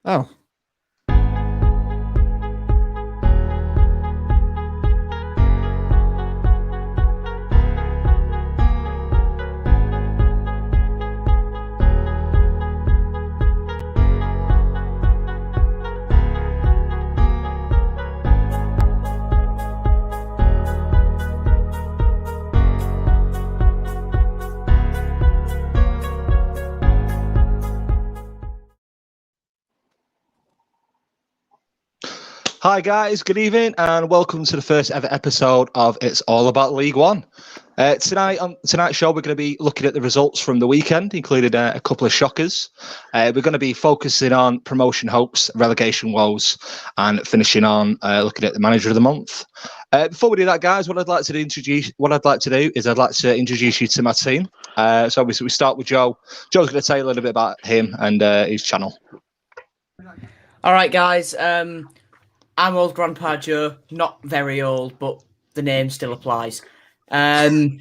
Oh. Hi guys, good evening and welcome to the first ever episode of It's All About League One. Tonight on tonight's show we're going to be looking at the results from the weekend, including a couple of shockers. We're going to be focusing on promotion hopes, relegation woes and finishing on looking at the manager of the month. Before we do that, guys, what I'd like to do is I'd like to introduce you to my team. So obviously we start with Joe. Joe's going to tell you a little bit about him and his channel. All right, guys. I'm old Grandpa Joe, not very old, but the name still applies. I'm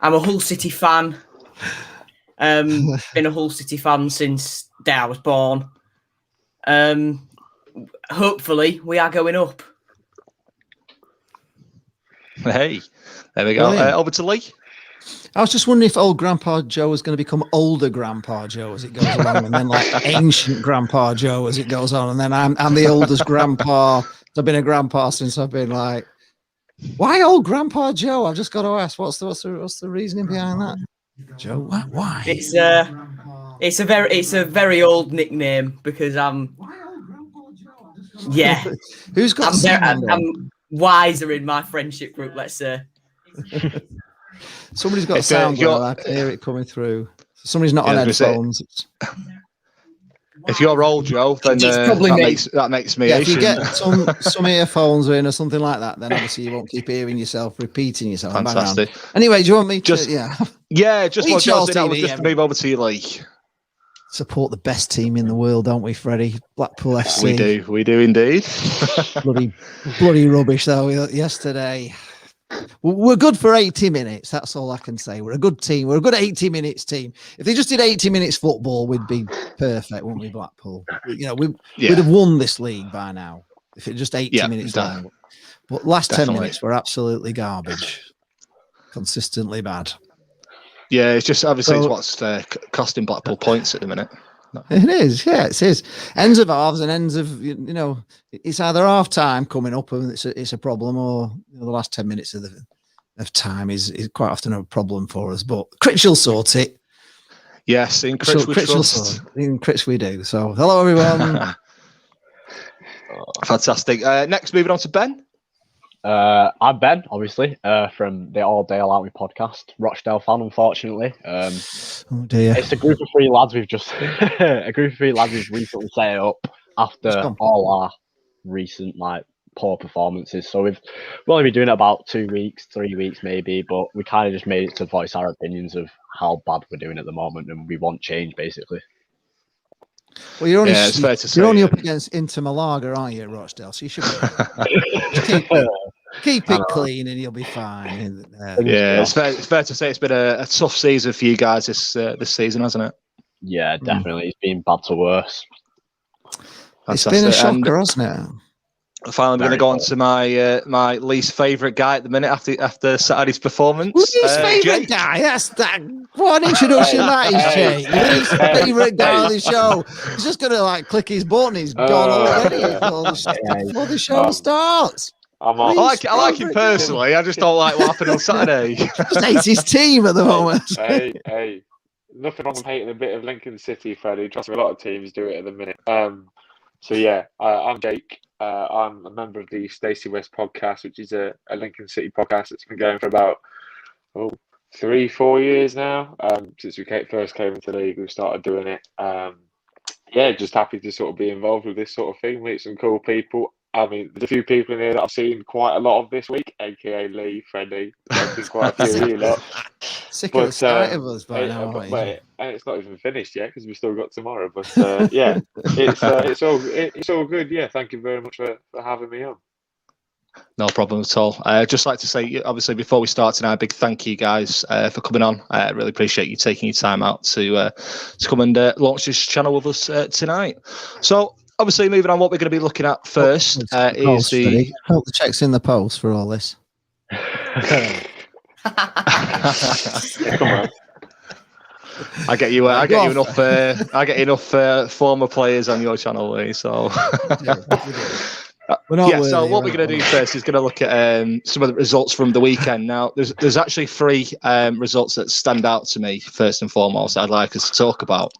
a Hull City fan. Been a Hull City fan since the day I was born. Hopefully, we are going up. Hey, there we go. Over to Lee. I was just wondering if old Grandpa Joe was going to become older Grandpa Joe as it goes along, and then like ancient Grandpa Joe as it goes on, and then I'm the oldest Grandpa. I've been a grandpa since I've been like, why old Grandpa Joe? I've just got to ask, what's the reasoning behind that, Joe? Why? It's a very old nickname because I'm yeah. Who's got? I'm wiser in my friendship group, let's say. Somebody's got a sound going. I can hear it coming through. Somebody's not on headphones. If you're old, Joe, then that makes me Asian. If you get some earphones in or something like that, then obviously you won't keep hearing yourself repeating yourself. Fantastic. Anyway, do you want me to? Just move over to you, Lee. Support the best team in the world, don't we, Freddie? Blackpool FC. We do indeed. bloody rubbish though. Yesterday. We're good for 80 minutes. That's all I can say. We're a good team. We're a good 80 minutes team. If they just did 80 minutes football, we'd be perfect, wouldn't we, Blackpool? We'd have won this league by now if it just 80 minutes long. But last 10 minutes were absolutely garbage. Consistently bad. Yeah, it's just obviously it's what's costing Blackpool points at the minute. No. It is, yeah, it is. Ends of halves and ends of, it's either half time coming up and it's a problem, or the last 10 minutes of time is quite often a problem for us. But Critch will sort it. Yes, in Critch we trust. In Critch we do. So, hello everyone. Fantastic. Next, moving on to Ben. I'm Ben, obviously, from the All Day Allow Me podcast. Rochdale fan, unfortunately. Oh dear. It's a group of three lads we've recently set up after all our recent poor performances. So we'll only be doing it about 2 weeks, 3 weeks maybe, but we kind of just made it to voice our opinions of how bad we're doing at the moment, and we want change basically. Well, you're only up against Inter Malaga, aren't you, Rochdale? So you should keep it clean, and you'll be fine. It's fair to say it's been a tough season for you guys this season, hasn't it? Yeah, definitely. It's been bad to worse. It's been a shocker, hasn't it? Finally, I'm going to go on to my least favourite guy at the minute after Saturday's performance. Least favourite guy? That's that. What an introduction that is, Jay. Least favourite guy on the show. He's just going to click his button. He's gone already before the show starts. I like him personally. I just don't like what happened on Saturday. Just hates his team at the moment. Hey. Nothing wrong with hating a bit of Lincoln City, Freddie. Trust me, a lot of teams do it at the minute. I'm Jake. I'm a member of the Stacey West podcast, which is a Lincoln City podcast that's been going for about 3-4 years now. Since we first came into the league, we started doing it. Just happy to sort of be involved with this sort of thing, meet some cool people. I mean, there's a few people in here that I've seen quite a lot of this week, aka Lee, Freddie. I've seen quite a few of you lot. Sick of the sight of us by now. And it's not even finished yet because we've still got tomorrow. But it's all good. Yeah, thank you very much for having me on. No problem at all. I'd just like to say, obviously, before we start tonight, a big thank you guys for coming on. I really appreciate you taking your time out to come and launch this channel with us tonight. So, obviously, moving on, what we're going to be looking at first is the. Hope the check's in the post for all this. Come on. I get you. I get you enough. I get enough former players on your channel, Lee. So. So what we're going to do first is going to look at some of the results from the weekend. Now, there's actually 3 results that stand out to me first and foremost. I'd like us to talk about.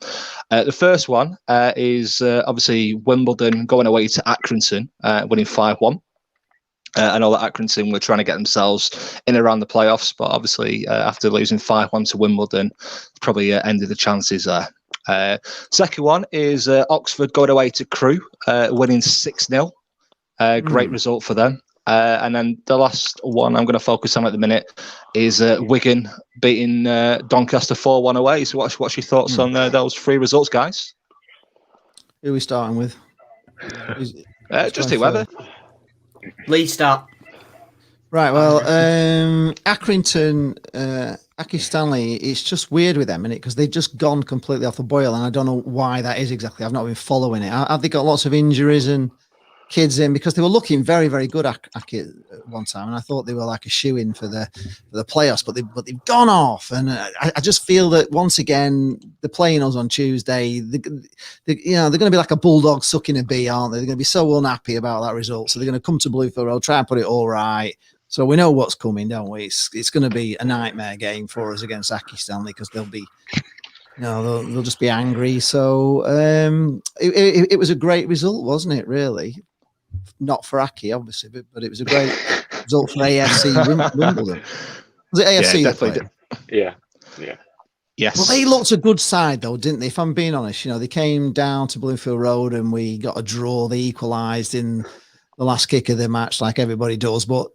The first one is obviously Wimbledon going away to Accrington, winning 5-1. I know that Accrington were trying to get themselves in around the playoffs, but obviously after losing 5-1 to Wimbledon, probably ended the chances there. Second one is Oxford going away to Crewe, winning 6-0. Great result for them. And then the last one I'm going to focus on at the minute is Wigan beating Doncaster 4-1 away. So what's your thoughts on those 3 results, guys? Who are we starting with? Just whoever. Lee, start. Right, well, Accrington, Aki Stanley, it's just weird with them, innit? Because they've just gone completely off the boil, and I don't know why that is exactly. I've not been following it. Have they got lots of injuries and kids in? Because they were looking very, very good at one time, and I thought they were like a shoe-in for the playoffs, but they've gone off, and I just feel that once again they're playing us on Tuesday. They're going to be like a bulldog sucking a bee, aren't they? They're going to be so unhappy about that result, so they're going to come to Bluefield Road, try and put it all right. So we know what's coming, don't we? It's going to be a nightmare game for us against Aki Stanley because they'll be. They'll just be angry. So it was a great result, wasn't it? Really. Not for Aki, obviously, but it was a great result for AFC Wimbledon. Was it AFC? Yeah, definitely. Yeah. Yes. Well, they looked a good side, though, didn't they? If I'm being honest, they came down to Bluefield Road and we got a draw. They equalised in the last kick of the match, like everybody does. But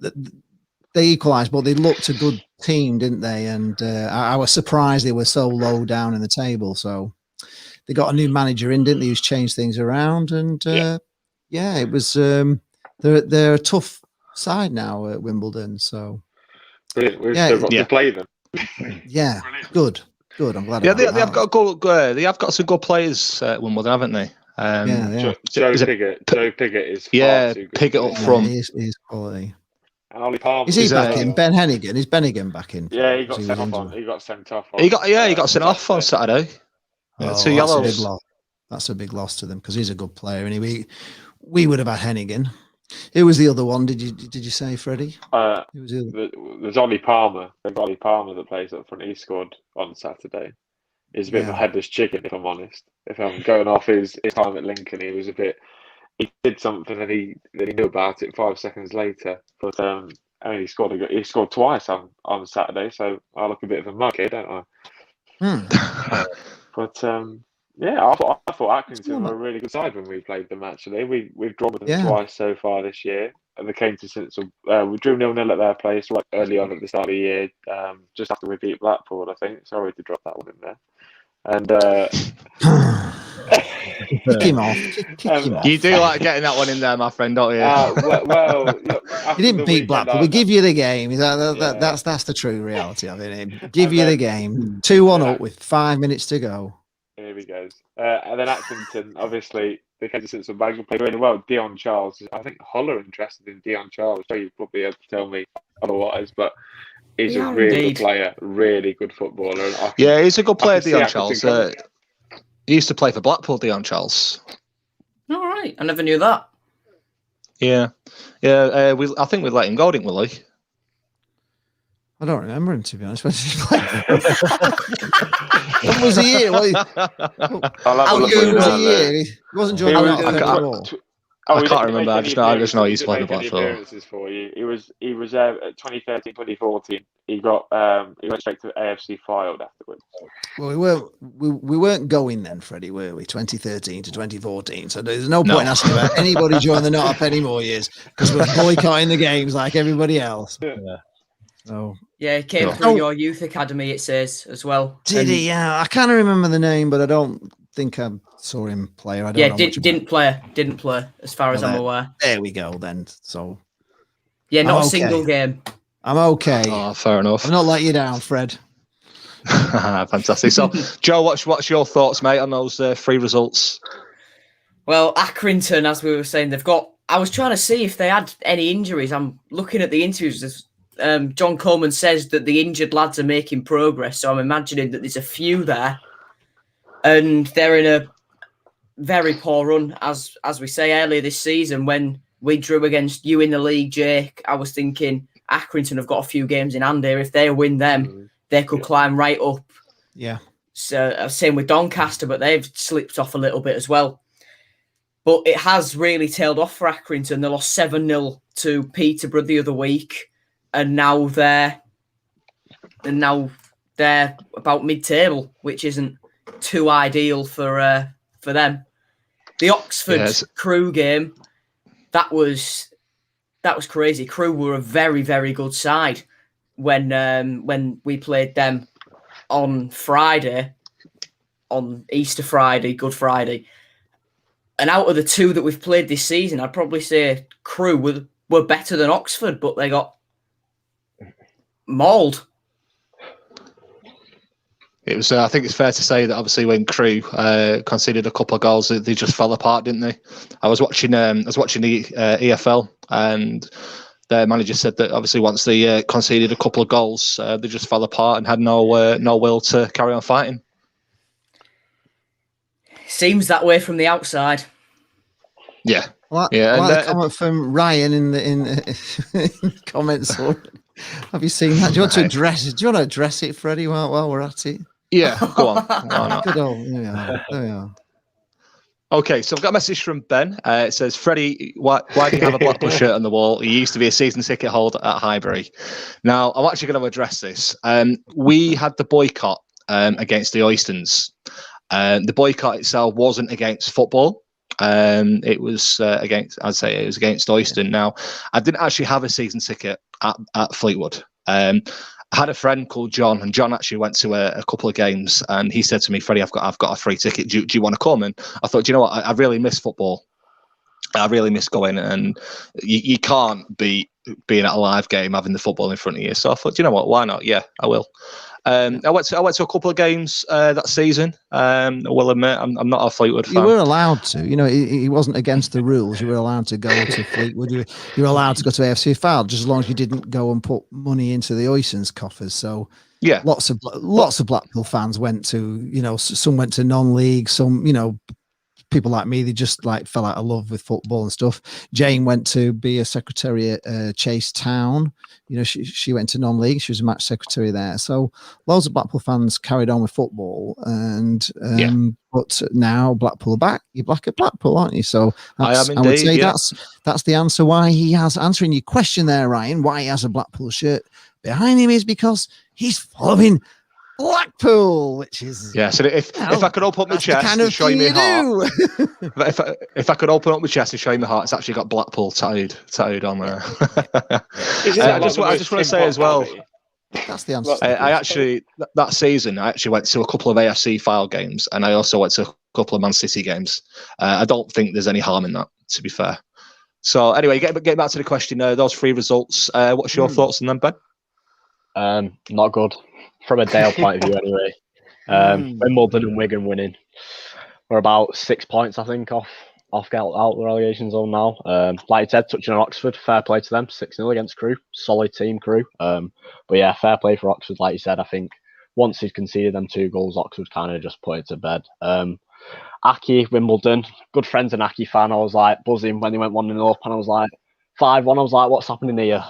they equalised, but they looked a good team, didn't they? And I was surprised they were so low down in the table. So they got a new manager in, didn't they? Who's changed things around and. Yeah, it was. They're a tough side now at Wimbledon. So brilliant. We've still got to play them. Yeah, good. I'm glad. Yeah, they have got good. They have got some good players at Wimbledon, haven't they? Joe Pigott is far too good. Pigott up front. He's quality. And Ollie Palmer. Is he back in? Ben Hennigan. Is Bennigan back in? Yeah, he got sent off. He got sent off. He got sent off on Saturday. Oh, 2 yellows. That's a big loss to them because he's a good player. And we would have had Hennigan. Who was the other one? Did you say, Freddie? There's Ollie Palmer. There's Ollie Palmer that plays up front. He scored on Saturday. He's a bit of a headless chicken, if I'm honest. If I'm going off his time at Lincoln, he did something and he knew about it 5 seconds later. But he scored twice on Saturday, so I look a bit of a mug here, don't I? But yeah, I thought Accrington were a really good side when we played them. Actually, we've drawn with them twice so far this year, and they came to Sinsel. We drew 0-0 at their place right early on at the start of the year, just after we beat Blackpool. I think. Sorry to drop that one in there. And kick him off. Kick him off. You do like getting that one in there, my friend, don't you? Well, you didn't beat Blackpool. We give you the game. That's the true reality of it. Give you the game. 2-1 up with 5 minutes to go. Here we go. And then Accrington, obviously, they came to Sinsel Bag and played really well. Dion Charles, I think Hull are interested in Dion Charles. So you probably have to tell me otherwise, but he's a really good player, really good footballer. He's a good player, Dion Charles. He used to play for Blackpool, Dion Charles. All right, I never knew that. Yeah. I think we let him go, didn't we, Lee? I don't remember him, to be honest. When was he here? How good was he here? He wasn't joining I can't remember. I just know he's playing for Blackpool. He was at 2013, 2014. He went straight to AFC Fylde afterwards. Well, we weren't going then, Freddie, were we? 2013 to 2014. So there's no point in asking about anybody joining the Not Up any more years because we're boycotting the games like everybody else. Yeah. So he came through your youth academy, it says, as well. Did he? Yeah, I can't remember the name, but I don't think I saw him play. I don't know didn't play, as far as I'm aware. There we go, then. So not a single game. I'm okay. Oh, fair enough. I've not let you down, Fred. Fantastic. So, Joe, what's your thoughts, mate, on those 3 results? Well, Accrington, as we were saying, they've got. I was trying to see if they had any injuries. I'm looking at the interviews. John Coleman says that the injured lads are making progress, so I'm imagining that there's a few there, and they're in a very poor run. As we say earlier this season, when we drew against you in the league, Jake, I was thinking Accrington have got a few games in hand here. If they win them, they could climb right up. Yeah. So same with Doncaster, but they've slipped off a little bit as well. But it has really tailed off for Accrington. They lost 7-0 to Peterborough the other week, and now they're about mid-table, which isn't too ideal for them. The Oxford Crew game, that was crazy. Crew were a very, very good side when we played them on Friday, on Easter Friday, Good Friday. And out of the two that we've played this season, I'd probably say Crew were better than Oxford, but they got mauled. It was. I think it's fair to say that obviously when Crew conceded a couple of goals, they just fell apart, didn't they? I was watching the EFL, and their manager said that obviously once they conceded a couple of goals, they just fell apart and had no will to carry on fighting. Seems that way from the outside. Yeah, yeah. And the comment from Ryan in the comments. Have you seen that? Do you want to address it? Do you want to address it, Freddie? While we're at it. Yeah, go on. Why not? Good old. There we are. Okay, so I've got a message from Ben. It says, Freddie, why do you have a Blackpool shirt on the wall? You used to be a season ticket holder at Highbury. Now, I'm actually going to address this. We had the boycott against the Oystons. The boycott itself wasn't against football. It was against Oyston. Now, I didn't actually have a season ticket at Fleetwood. I had a friend called John, and John actually went to a couple of games, and he said to me, Freddie, I've got a free ticket. Do you want to come? And I thought, do you know what? I really miss football. I really miss going, and you can't be being at a live game having the football in front of you. So I thought, do you know what? Why not? Yeah, I will. I went to a couple of games that season. I will admit, I'm not a Fleetwood fan. You were allowed to. You know, it wasn't against the rules. You were allowed to go to Fleetwood. You were allowed to go to AFC Fylde, just as long as you didn't go and put money into the Oysons coffers. So yeah, lots of Blackpool fans went to. You know, some went to non-league. Some, you know, people like me, they just like fell out of love with football and stuff. Jane went to be a secretary at Chase Town. You know, she went to non-league. She was a match secretary there. So loads of Blackpool fans carried on with football. And but now Blackpool are back. You're back at Blackpool, aren't you? So I am indeed, would say that's the answer why he has, answering your question there, Ryan, why he has a Blackpool shirt behind him is because he's following Blackpool, which is So if I could open up my chest and show you my heart, if I could open up my chest and show you my heart, it's actually got Blackpool tattooed on there. I just want to say as well, that's the answer. I actually that season I actually went to a couple of AFC Fylde games, and I also went to a couple of Man City games. I don't think there's any harm in that, to be fair. So anyway, get back to the question. Those three results. What's your thoughts on them, Ben? Not good. From a Dale point of view, anyway. Wimbledon and Wigan winning. We're about 6 points, I think, off get out the relegation zone now. Like you said, touching on Oxford, fair play to them. 6-0 against Crew. Solid team, Crew. But yeah, fair play for Oxford. Like you said, I think once he'd conceded them 2 goals, Oxford kind of just put it to bed. Aki, Wimbledon, good friends, an Aki fan. I was like buzzing when they went 1-0 up, and I was like 5-1. I was like, what's happening here?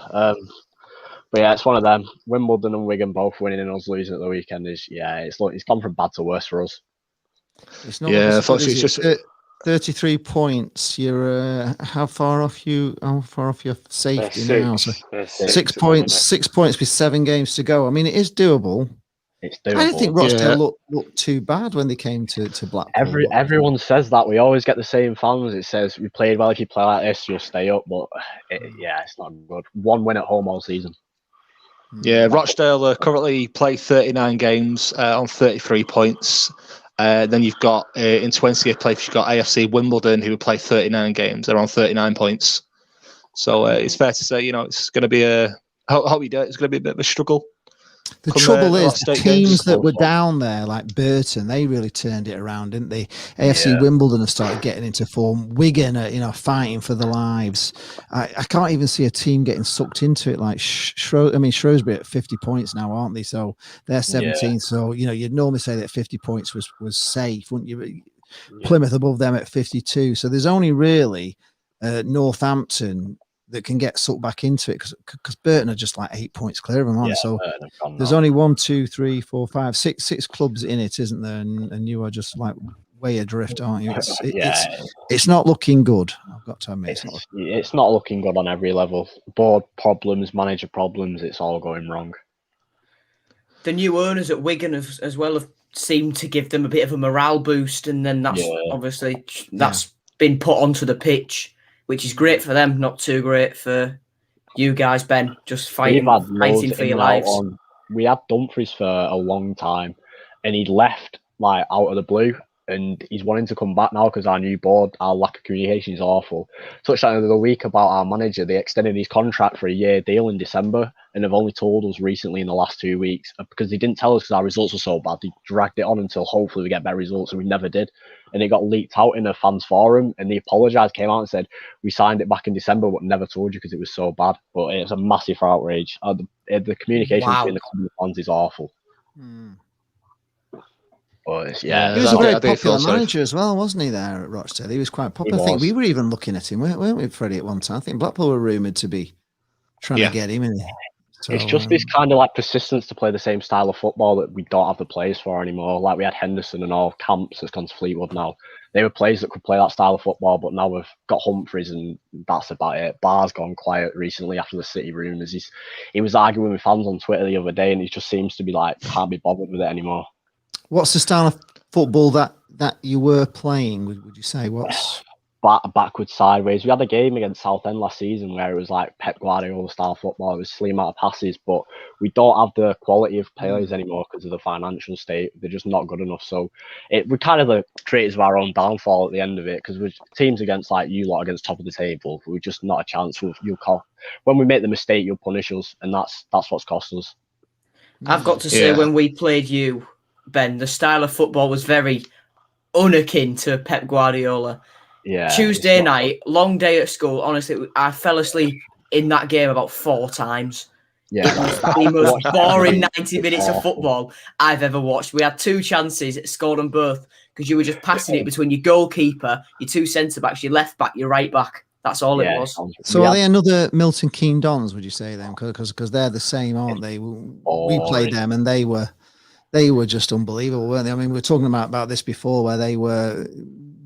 But yeah, it's one of them. Wimbledon and Wigan both winning and us losing at the weekend it's gone from bad to worse for us. It's not. Yeah, it's just 33 points. You're how far off your safety now? So 6 points. 6 points with 7 games to go. I mean, it is doable. It's doable. I didn't think Rochdale looked too bad when they came to Blackpool. Everyone says that. We always get the same fans. It says we played well. If you play like this, you'll stay up. But it's not good. 1 win at home all season. Yeah, Rochdale currently play 39 games on 33 points. Then you've got in 20th place, you've got AFC Wimbledon, who play 39 games. They're on 39 points. So it's fair to say, it's going to be it's going to be a bit of a struggle The trouble is, the teams that were down there, like Burton, they really turned it around, didn't they? AFC Wimbledon have started getting into form. Wigan are, fighting for their lives. I can't even see a team getting sucked into it. Like Shrewsbury at 50 points now, aren't they? So they're 17. Yeah. So you'd normally say that 50 points was safe, wouldn't you? Yeah. Plymouth above them at 52. So there's only really Northampton that can get sucked back into it because Burton are just like 8 points clear of them on. So there's only 1, 2, 3, 4, 5, 6 clubs in it, isn't there? And you are just like way adrift, aren't you? It's not looking good. I've got to admit, it's not looking good on every level. Board problems, manager problems. It's all going wrong. The new owners at Wigan as well have seemed to give them a bit of a morale boost, and then that's obviously been put onto the pitch, which is great for them, not too great for you guys, Ben. Just fighting for your lives. We had Dumfries for a long time, and he left like out of the blue, and he's wanting to come back now because our new board, our lack of communication is awful. Touched on the other week about our manager. They extended his contract for a year deal in December, and have only told us recently in the last 2 weeks because they didn't tell us because our results were so bad. They dragged it on until hopefully we get better results, and we never did. And it got leaked out in a fans forum, and they apologised, came out and said, we signed it back in December, but never told you because it was so bad. But it's a massive outrage. The communication between the club and the fans is awful. But he was a very popular manager as well, wasn't he, there at Rochdale? He was quite popular. I think we were even looking at him, weren't we, Freddie, at one time? I think Blackpool were rumoured to be trying to get him. So, it's just this kind of like persistence to play the same style of football that we don't have the players for anymore. Like we had Henderson and all Camps has gone to Fleetwood now. They were players that could play that style of football, but now we've got Humphreys and that's about it. Barr's gone quiet recently after the City rumours. He was arguing with fans on Twitter the other day, and he just seems to be like, can't be bothered with it anymore. What's the style of football that you were playing, would you say? What's backwards, sideways? We had a game against Southend last season where it was like Pep Guardiola style football. It was slim out of passes, but we don't have the quality of players anymore because of the financial state. They're just not good enough. So we're kind of the creators of our own downfall at the end of it, because we're teams against like you lot against top of the table. We're just not a chance. When we make the mistake, you'll punish us, and that's what's cost us. I've got to say, when we played you, Ben, the style of football was very unakin to Pep Guardiola. Yeah. Tuesday night, long day at school. Honestly, I fell asleep in that game about 4 times. Yeah. It was the most boring 90 minutes of football I've ever watched. We had 2 chances, scored them both, because you were just passing it between your goalkeeper, your 2 centre-backs, your left-back, your right-back. That's all it was. So are they another Milton Keynes Dons, would you say, then? Because they're the same, aren't they? We played them, and they were just unbelievable, weren't they? I mean, we were talking about this before, where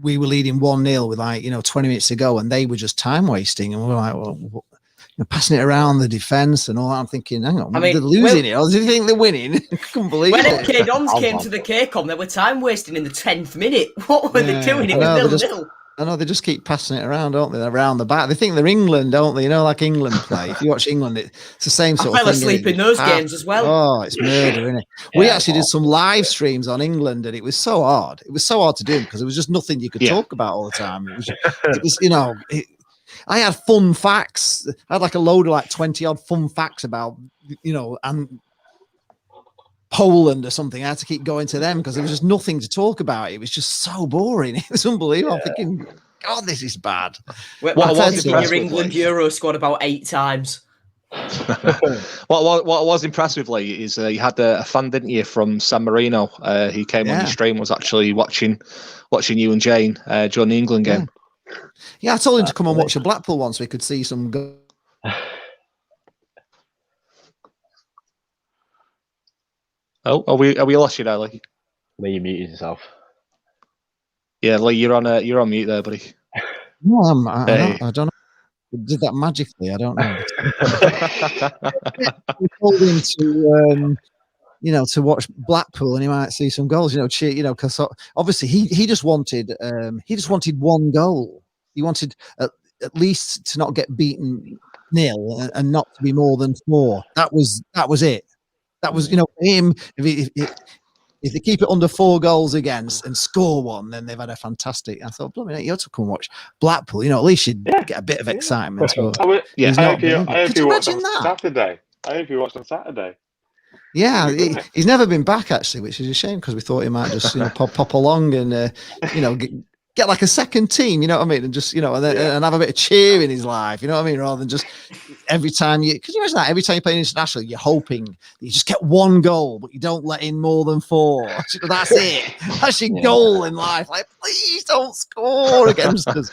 we were leading 1-0 with 20 minutes to go, and they were just time wasting, and we were like, well, passing it around the defence and all that. I'm thinking, hang on, they're losing it, or do you think they're winning? I couldn't believe it. When the Dons came to the K-Com, they were time wasting in the 10th minute. What were they doing? It was 0-0. I know, they just keep passing it around, don't they? Around the back. They think they're England, don't they? Like England play. If you watch England, it's the same sort of thing. I fell asleep in those games as well. Oh, it's murder, isn't it? We actually did some live streams on England, and it was so hard. It was so hard to do because there was just nothing you could talk about all the time. It was I had fun facts. I had like a load of 20-odd fun facts about, and Poland or something. I had to keep going to them because there was just nothing to talk about. It was just so boring. It was unbelievable. I'm thinking, God, this is bad. What was your England Euro squad about 8 times? What was impressive is you had a fan, didn't you, from San Marino? He came on your stream, was actually watching you and Jane during the England game. Yeah, I told him to come and watch a Blackpool once so we could see some goals. Oh, are we lost you now, Lee? Lee, you muted yourself. Yeah, Lee, you're on mute there, buddy. No, I don't know. We did that magically. I don't know. We told him to, to watch Blackpool, and he might see some goals. Because obviously he just wanted one goal. He wanted at least to not get beaten 0 and not to be more than 4. That was it. That was, for him, if they keep it under 4 goals against and score 1, then they've had a fantastic. I thought, blooming, you ought to come and watch Blackpool. At least you'd get a bit of excitement. I hope you watched on Saturday. Yeah, he's never been back actually, which is a shame because we thought he might just pop along and get like a second team, you know what I mean, and just and have a bit of cheer in his life, you know what I mean, rather than just every time because you imagine that every time you play international, you're hoping that you just get one goal, but you don't let in more than 4. That's it. That's your goal in life. Like, please don't score against us.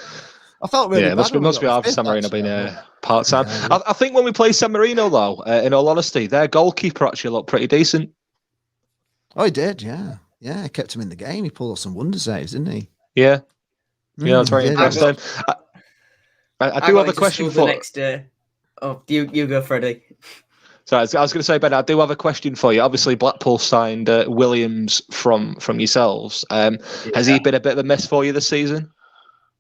I felt really bad. It must be hard for San Marino being part-time. I think when we play San Marino, though, in all honesty, their goalkeeper actually looked pretty decent. Oh, he did, yeah. Yeah, he kept him in the game. He pulled off some wonder saves, didn't he? Yeah. Yeah, I was very impressed. I do have a question for... you go, Freddie. So I was going to say, Ben, I do have a question for you. Obviously, Blackpool signed Williams from yourselves. Has he been a bit of a miss for you this season?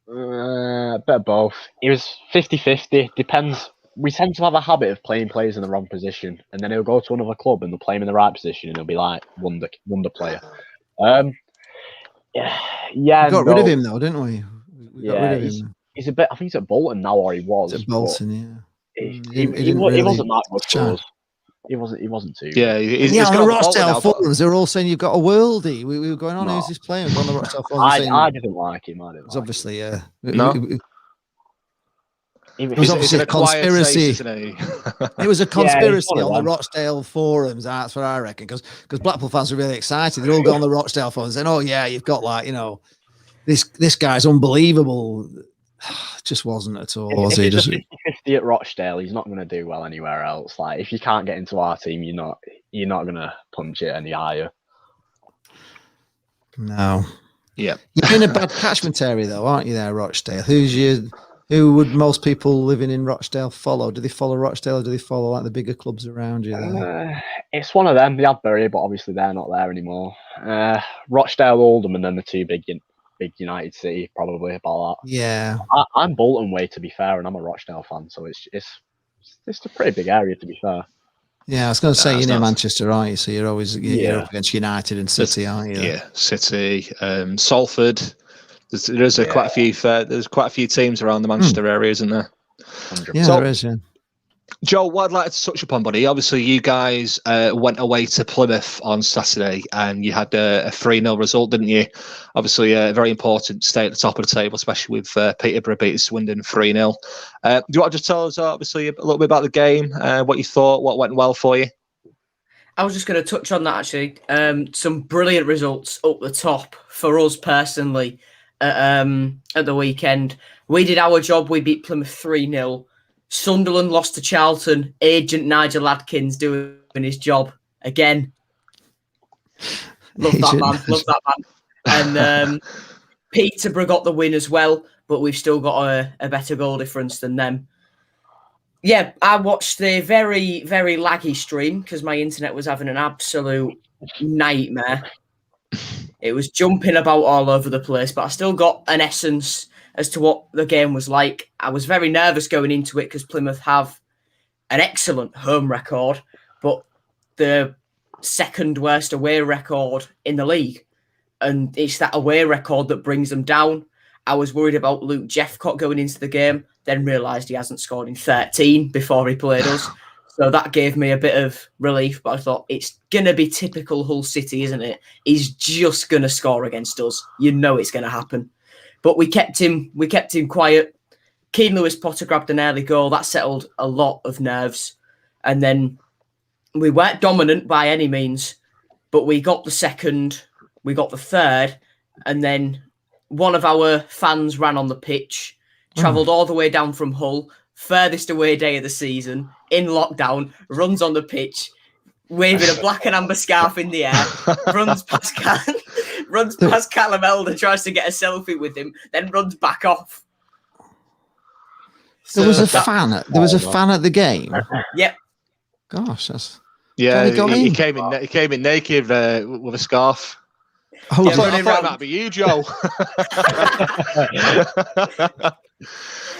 A bit of both. He was 50-50. Depends. We tend to have a habit of playing players in the wrong position, and then he'll go to another club and they'll play him in the right position, and he'll be like wonder player. We got rid of him though, didn't we? We got rid of him. He's a bit. I think he's at Bolton now, or he was. He's at Bolton, yeah. He wasn't that good for us. He wasn't too. Yeah, he's on the Rochdale forums. They were all saying you've got a worldie. We were going on. Who's this playing? On the Rochdale forums. I didn't like him. It's obviously no. It was obviously a conspiracy. It was a conspiracy on the Rochdale forums. That's what I reckon. Because Blackpool fans were really excited. They'd all go on the Rochdale forums saying, "Oh yeah, you've got this guy's unbelievable." Just wasn't at all. Was he? Just 50 at Rochdale. He's not going to do well anywhere else. Like if you can't get into our team, you're not going to punch it any higher. No. Yeah. You're in a bad catchment area though, aren't you? There, Rochdale. Who would most people living in Rochdale follow? Do they follow Rochdale or do they follow like the bigger clubs around you? It's one of them. They have Bury, but obviously they're not there anymore. Rochdale, Oldham, and then the two big United City, probably about that. Yeah, I'm Bolton way, to be fair, and I'm a Rochdale fan, so it's a pretty big area, to be fair. Yeah, I was going to say you're near Manchester, aren't you? So you're always you're up against United and City, aren't you? Yeah, City, Salford. There's quite a few teams around the Manchester area, isn't there? 100%. Yeah, there is. Yeah. Joe, what I'd like to touch upon, buddy, obviously you guys went away to Plymouth on Saturday and you had a 3-0 result, didn't you? Obviously a very important stay at the top of the table, especially with Peterborough beating Swindon 3-0. Do you want to just tell us, obviously, a little bit about the game, what you thought, what went well for you? I was just going to touch on that, actually. Some brilliant results up the top for us personally at the weekend. We did our job. We beat Plymouth 3-0. Sunderland lost to Charlton. Agent Nigel Adkins doing his job again. Love that man. And Peterborough got the win as well, but we've still got a better goal difference than them. Yeah, I watched the very, very laggy stream because my internet was having an absolute nightmare. It was jumping about all over the place, but I still got an essence as to what the game was like. I was very nervous going into it because Plymouth have an excellent home record, but the second worst away record in the league. And it's that away record that brings them down. I was worried about Luke Jeffcott going into the game, then realised he hasn't scored in 13 before he played us. So that gave me a bit of relief, but I thought it's going to be typical Hull City, isn't it? He's just going to score against us. You know it's going to happen. But we kept him quiet. Keane Lewis Potter grabbed an early goal. That settled a lot of nerves. And then we weren't dominant by any means, but we got the second, we got the third, and then one of our fans ran on the pitch, travelled all the way down from Hull, furthest away day of the season, in lockdown, runs on the pitch, waving a black and amber scarf in the air, runs past Callum Elder, tries to get a selfie with him, then runs back off. There was a fan at the game. Yep. Gosh, that's he came in naked with a scarf. Oh, I thought it might be you, Joe.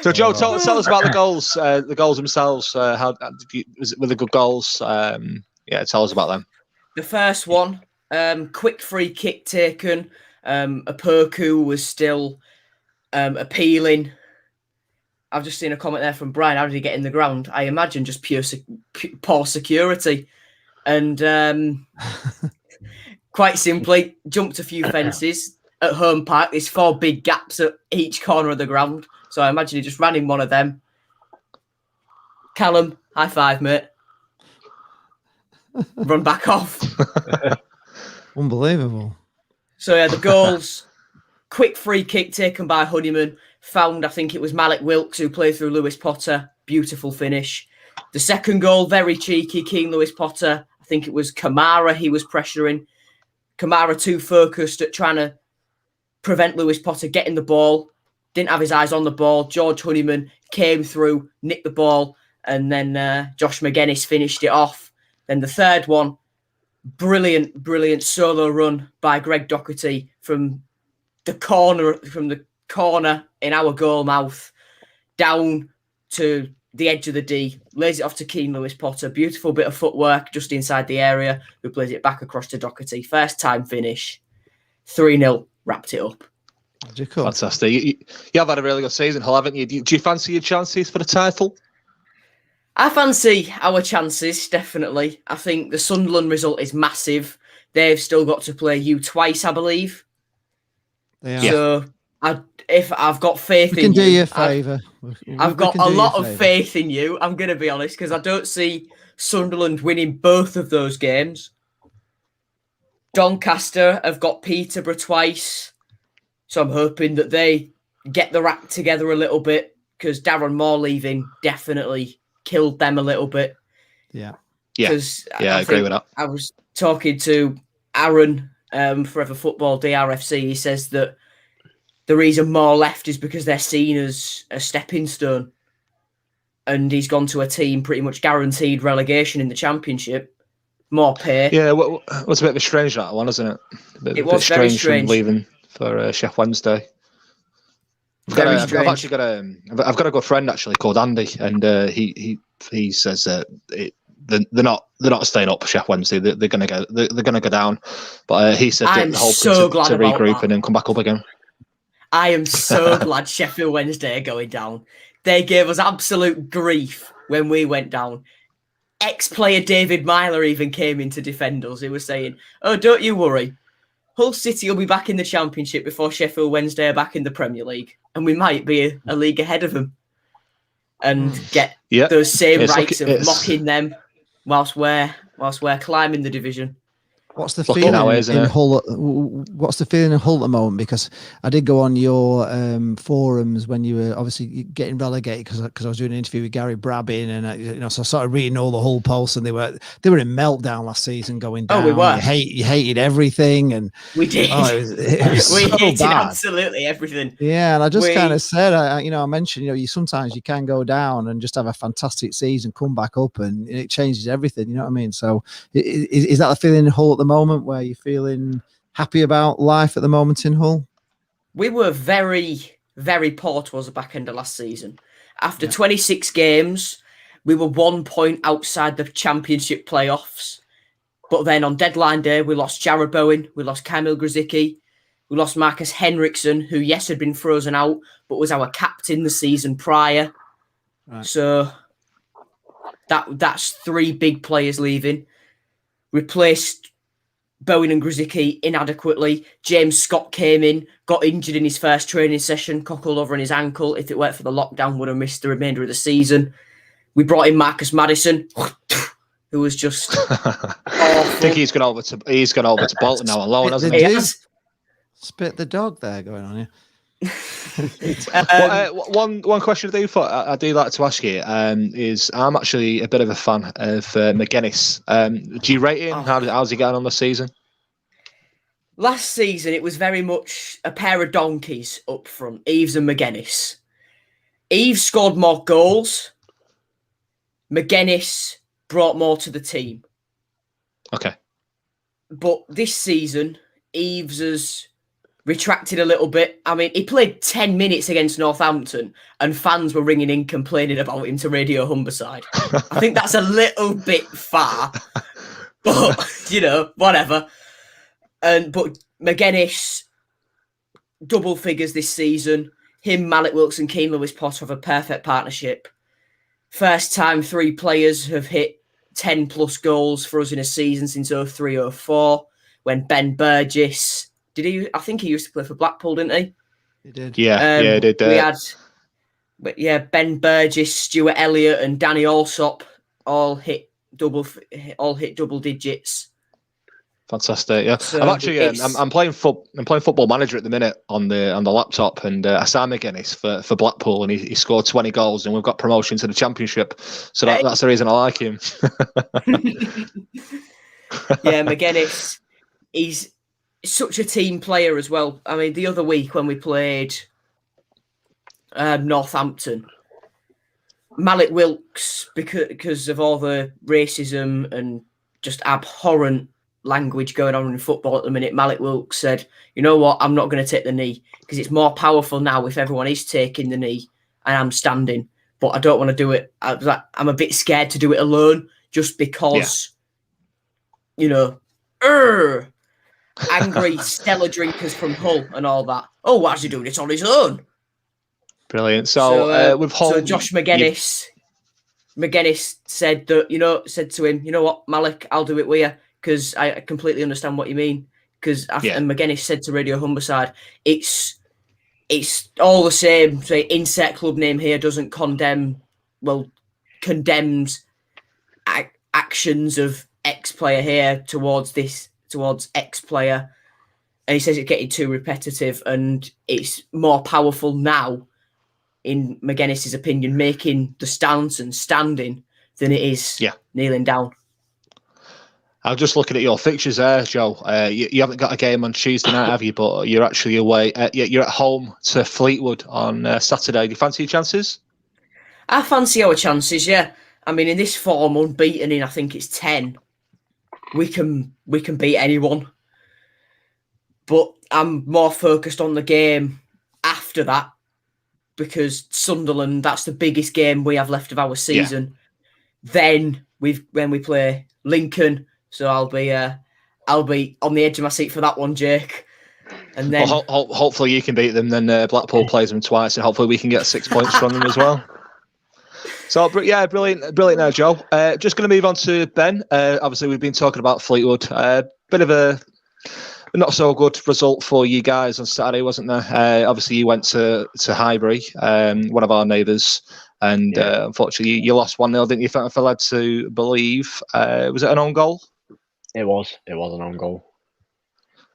So, Joe, tell us about the goals. The goals themselves. Were the good goals? Tell us about them. The first one, quick free kick taken. Apoku was still appealing. I've just seen a comment there from Brian. How did he get in the ground? I imagine just poor security. and quite simply jumped a few fences at home park. There's 4 big gaps at each corner of the ground. So I imagine he just ran in one of them. Callum, high five, mate. Run back off. Unbelievable. So yeah, the goals, quick free kick taken by Honeyman, found, I think it was Malik Wilkes who played through Lewis Potter. Beautiful finish. The second goal, very cheeky, Keane Lewis Potter. I think it was Kamara he was pressuring. Kamara too focused at trying to prevent Lewis Potter getting the ball. Didn't have his eyes on the ball. George Honeyman came through, nicked the ball, and then Josh Magennis finished it off. Then the third one, brilliant solo run by Greg Doherty from the corner in our goal mouth down to the edge of the D, lays it off to Keane Lewis Potter. Beautiful bit of footwork just inside the area, who plays it back across to Doherty. First time finish, 3-0, wrapped it up. Fantastic. You have had a really good season, Hull, haven't you? Do you fancy your chances for the title? I fancy our chances, definitely. I think the Sunderland result is massive. They've still got to play you twice, I believe. So if I've got faith in you. We can do you a favour. I've got a lot of faith in you, I'm going to be honest, because I don't see Sunderland winning both of those games. Doncaster have got Peterborough twice, so I'm hoping that they get their act together a little bit, because Darren Moore leaving definitely killed them a little bit. Yeah, I agree with that. I was talking to Aaron, Forever Football, DRFC. He says that the reason Moore left is because they're seen as a stepping stone, and he's gone to a team pretty much guaranteed relegation in the Championship, more pay. Yeah, what's a bit of a strange that one, isn't it? It was very strange. From leaving for Chef Wednesday. I've got a good friend actually called Andy, and he says that they're not staying up for Chef Wednesday. They're gonna go down, but he said that the whole so glad to regroup and then come back up again. I am so glad Sheffield Wednesday are going down. They gave us absolute grief when we went down. Ex-player David Myler even came in to defend us. He was saying, "Oh, don't you worry. Hull City will be back in the Championship before Sheffield Wednesday are back in the Premier League, and we might be a league ahead of them and get those same rights of mocking them whilst we're climbing the division." What's the feeling in Hull? What's the feeling in Hull at the moment? Because I did go on your forums when you were obviously getting relegated, because I was doing an interview with Gary Brabbin, and so I started reading all the Hull posts, and they were in meltdown last season, going down. Oh, we were. You hated everything, and we did. It was we so hated bad. Absolutely everything. Yeah, and I just kind of said, I mentioned, you sometimes you can go down and just have a fantastic season, come back up, and it changes everything. You know what I mean? So is that the feeling in Hull at the moment, where you're feeling happy about life at the moment in Hull? We were very, very poor towards the back end of last season. After 26 games, we were 1 point outside the Championship playoffs. But then on deadline day, we lost Jared Bowen, we lost Kamil Grzycki, we lost Marcus Henriksen, who, yes, had been frozen out, but was our captain the season prior. Right. So that's 3 big players leaving. Replaced Bowen and Grzycki inadequately. James Scott came in, got injured in his first training session, cockled over in his ankle. If it weren't for the lockdown, would have missed the remainder of the season. We brought in Marcus Maddison, who was just awful. I think he's gone over to Bolton now alone, hasn't he? Spit the dog there going on here. One question I do like to ask you is, I'm actually a bit of a fan of Magennis. Do you rate him? How's he getting on the season? Last season, it was very much a pair of donkeys up front, Eves and Magennis. Eves scored more goals. Magennis brought more to the team. Okay. But this season, Eves has retracted a little bit. I mean, he played 10 minutes against Northampton and fans were ringing in complaining about him to Radio Humberside. I think that's a little bit far, but, whatever. But Magennis, double figures this season. Him, Malik Wilkes and Keane Lewis Potter have a perfect partnership. First time 3 players have hit 10 plus goals for us in a season since 03-04 when Ben Burgess, I think he used to play for Blackpool, didn't he? He did. Yeah, he did. We had, Ben Burgess, Stuart Elliott, and Danny Allsop all hit double digits. Fantastic, yeah. So I'm actually I'm playing Football Manager at the minute on the laptop, and I signed McGuinness for Blackpool, and he scored 20 goals, and we've got promotion to the Championship. So that's the reason I like him. Yeah, McGuinness, he's such a team player as well. I mean, the other week when we played Northampton, Malik Wilkes, because of all the racism and just abhorrent language going on in football at the minute, Malik Wilkes said, you know what, I'm not going to take the knee because it's more powerful now if everyone is taking the knee and I'm standing, but I don't want to do it. I'm a bit scared to do it alone just because, angry Stella drinkers from Hull and all that. Oh, why is he doing it on his own? Brilliant. So with Hull, so Josh McGuinness said that, said to him, you know what, Malik, I'll do it with you because I completely understand what you mean. And McGuinness said to Radio Humberside, it's all the same. Say, insert club name here doesn't condemns actions of X player here towards X player. And he says it's getting too repetitive and it's more powerful now, in McGuinness's opinion, making the stance and standing than it is kneeling down. I'm just looking at your fixtures there, Joe. You haven't got a game on Tuesday night, have you? But you're actually away. You're at home to Fleetwood on Saturday. Do you fancy your chances? I fancy our chances, yeah. I mean, in this form, unbeaten in, I think it's 10. We can beat anyone. But I'm more focused on the game after that because Sunderland, that's the biggest game we have left of our season. Yeah. Then when we play Lincoln, so I'll be on the edge of my seat for that one, Jake. And then hopefully you can beat them. Then Blackpool plays them twice, and hopefully we can get 6 points from them as well. So yeah, brilliant now, Joe. Just going to move on to Ben. Obviously, we've been talking about Fleetwood. Bit of a not so good result for you guys on Saturday, wasn't there? Obviously, you went to Highbury, one of our neighbours, and unfortunately, you lost 1-0, didn't you? If I led to believe, was it an own goal? It was an own goal.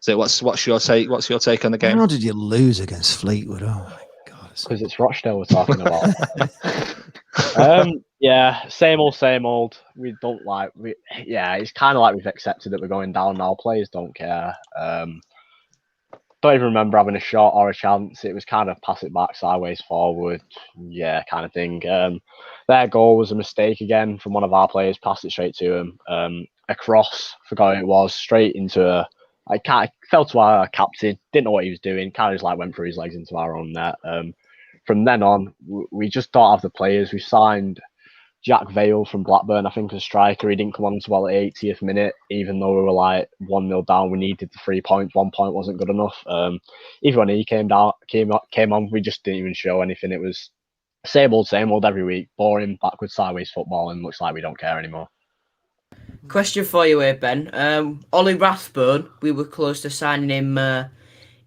So what's your take? What's your take on the game? How did you lose against Fleetwood? Oh my God! Because it's Rochdale we're talking about. Yeah, same old. We don't like. It's kind of like we've accepted that we're going down now. Players don't care. Don't even remember having a shot or a chance. It was kind of pass it back, sideways, forward, kind of thing. Their goal was a mistake again from one of our players. Passed it straight to him. A cross, forgot who it was, straight into fell to our captain. Didn't know what he was doing. Kind of just went through his legs into our own net. From then on, we just don't have the players. We signed Jack Vale from Blackburn, I think, as striker. He didn't come on until the 80th minute, even though we were 1-0 down. We needed the 3 points. 1 point wasn't good enough. Even when he came on, we just didn't even show anything. It was same old every week. Boring, backwards, sideways football, and looks like we don't care anymore. Question for you here, Ben. Ollie Rathbone, we were close to signing him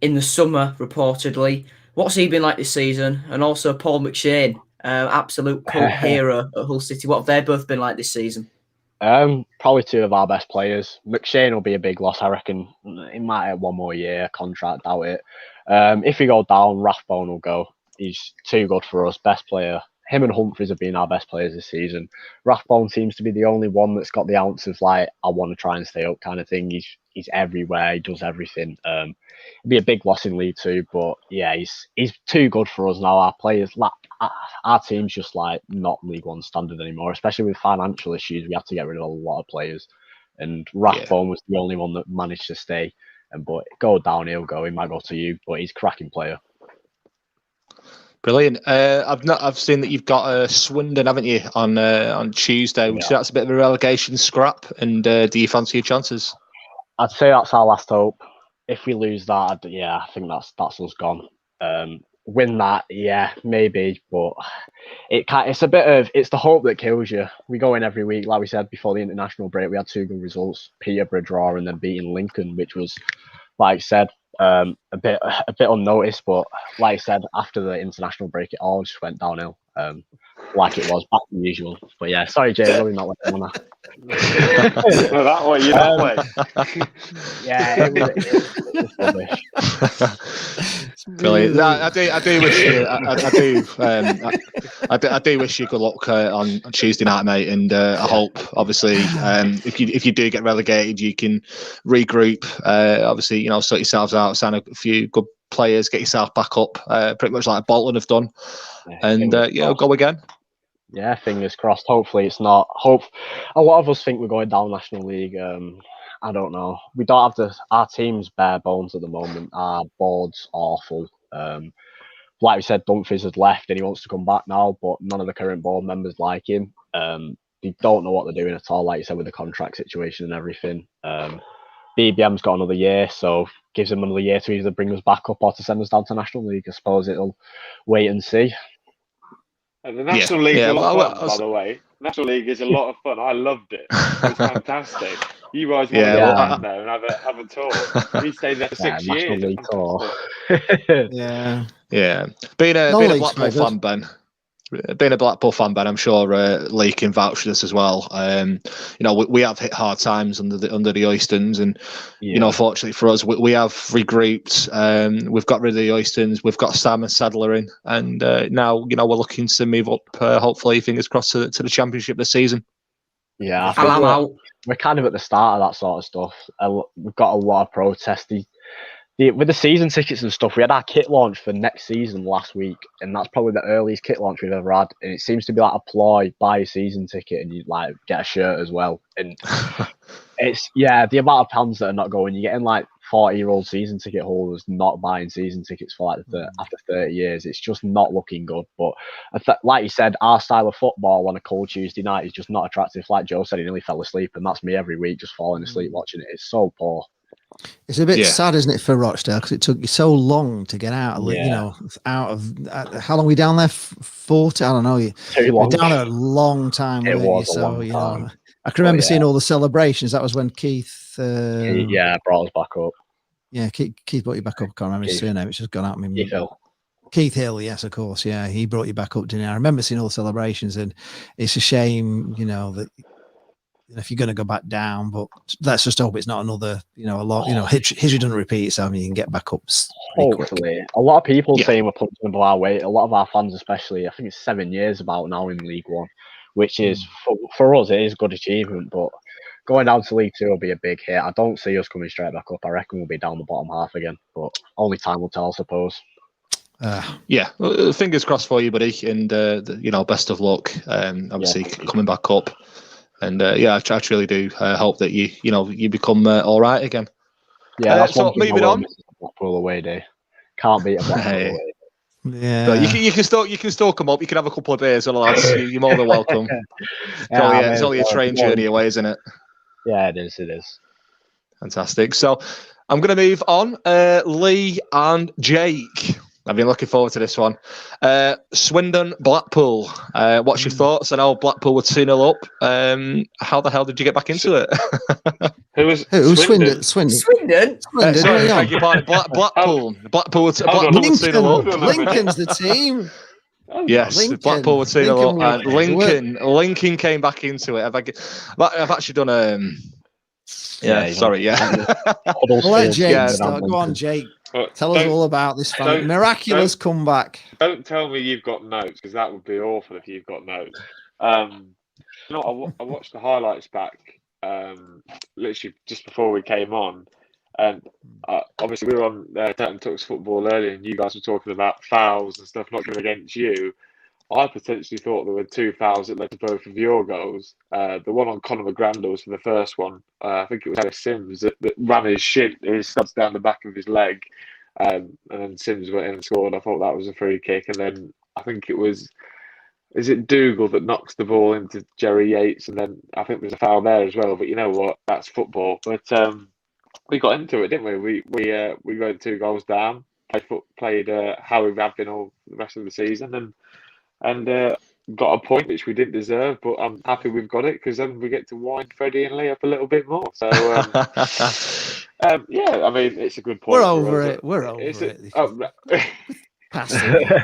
in the summer, reportedly. What's he been like this season? And also Paul McShane, absolute cult hero at Hull City. What have they both been like this season? Probably two of our best players. McShane will be a big loss, I reckon. He might have 1 more year contract, doubt it. If we go down, Rathbone will go. He's too good for us, best player. Him and Humphries have been our best players this season. Rathbone seems to be the only one that's got the ounce of I want to try and stay up kind of thing. He's everywhere. He does everything. It'd be a big loss in League Two, but yeah, he's too good for us now. Our players, our team's just not League One standard anymore. Especially with financial issues, we have to get rid of a lot of players. And Rathbone was the only one that managed to stay. But go down, he'll go. He might go to you, but he's a cracking player. Brilliant. I've seen that you've got Swindon, haven't you, on Tuesday? Which that's a bit of a relegation scrap. And do you fancy your chances? I'd say that's our last hope. If we lose that, I think that's us gone. win that, yeah, maybe, but it's the hope that kills you. We go in every week, like we said before the international break. We had 2 good results: Peterborough draw and then beating Lincoln, which was, like I said, a bit unnoticed. But like I said, after the international break, it all just went downhill, like it was back to usual. But yeah, sorry, Jay, really not what I want to. No, that way, you that way. Yeah, it was rubbish. Brilliant. I do wish you. I do wish you good luck on Tuesday night, mate. And I hope, obviously, if you do get relegated, you can regroup. Obviously, sort yourselves out, sign a few good players, get yourself back up. Pretty much like Bolton have done, and go again. Yeah, fingers crossed. Hopefully, it's not. A lot of us think we're going down National League. I don't know. We don't have our team's bare bones at the moment. Our board's awful. Like we said, Dumfries has left and he wants to come back now, but none of the current board members like him. They don't know what they're doing at all, like you said, with the contract situation and everything. BBM's got another year, so gives them another year to either bring us back up or to send us down to National League. I suppose it'll wait and see. And the National League is a lot of fun, by the way. National League is a lot of fun. I loved it. It was fantastic. You guys want to go down there and have a tour. We stayed there for 6 years. National League tour. Yeah. Being a Blackpool fan, Ben. Being a Blackpool fan, Ben, I'm sure Lee can vouch for this as well. We have hit hard times under the Oystons, and fortunately for us, we have regrouped. We've got rid of the Oystons. We've got Sam and Sadler in, and now we're looking to move up. Hopefully, fingers crossed to the Championship this season. Yeah, I'm out. We're kind of at the start of that sort of stuff. We've got a lot of protests. With the season tickets and stuff, we had our kit launch for next season last week, and that's probably the earliest kit launch we've ever had. And it seems to be like a ploy: buy a season ticket and you like get a shirt as well. And it's the amount of pounds that are not going. You're getting like 40-year-old season ticket holders not buying season tickets for like after 30 years. It's just not looking good. But like you said, our style of football on a cold Tuesday night is just not attractive. Like Joe said, he nearly fell asleep, and that's me every week, just falling asleep watching it. It's so poor. It's a bit sad, isn't it, for Rochdale, because it took you so long to get out of, out of how long were we down there? 40? I don't know. Too long. We're down a long time. It was so, a long time. I can remember seeing all the celebrations. That was when Keith. Brought us back up. Yeah, Keith brought you back up. I can't remember his surname. It's just gone out of me. Keith Hill, yes, of course. Yeah, he brought you back up, didn't he? I remember seeing all the celebrations, and it's a shame, that. If you're going to go back down, but let's just hope it's not another, history doesn't repeat itself and you can get back up. Hopefully. A lot of people saying we're punching above our weight. A lot of our fans, especially, I think it's 7 years about now in League One, which is, for us, it is a good achievement, but going down to League Two will be a big hit. I don't see us coming straight back up. I reckon we'll be down the bottom half again, but only time will tell, I suppose. Fingers crossed for you, buddy, and best of luck. Obviously, coming back up. And I truly do hope that you become all right again. Yeah, that's so moving on. Blackpool away day. Can't beat a Blackpool away. Yeah, but you can still come up. You can have a couple of beers, and lads. You're more than welcome. It's only a train journey away, isn't it? Yeah, it is. It is. Fantastic. So I'm going to move on. Lee and Jake. I've been looking forward to this one. Swindon, Blackpool. What's your thoughts? I know Blackpool were 2-0 up. How the hell did you get back into it? Who was Swindon? Swindon? Sorry, beg your pardon. Blackpool. Blackpool were 2-0 up. Lincoln's the team. Yes, Lincoln. Blackpool were 2-0 up. And Lincoln came back into it. I've actually done sorry. I'll let Jake start. Go on, Jake. Tell us all about this miraculous comeback. Don't tell me you've got notes, because that would be awful if you've got notes. I watched the highlights back literally just before we came on, and obviously we were on Dalton Tuck's football earlier, and you guys were talking about fouls and stuff not going against you. I potentially thought there were 2 fouls that led to both of your goals. The one on Conor McGrandle was for the first one. I think it was Harris Sims that ran his studs down the back of his leg. And then Sims went in and scored. I thought that was a free kick. And then I think is it Dougal that knocks the ball into Jerry Yates? And then I think there's a foul there as well. But you know what? That's football. But we got into it, didn't we? We went 2 goals down. played how we have been all the rest of the season, and got a point which we didn't deserve. But I'm happy we've got it because then we get to wind Freddie and Lee up a little bit more. So yeah, I mean it's a good point. We're over it. We're over it. Past it.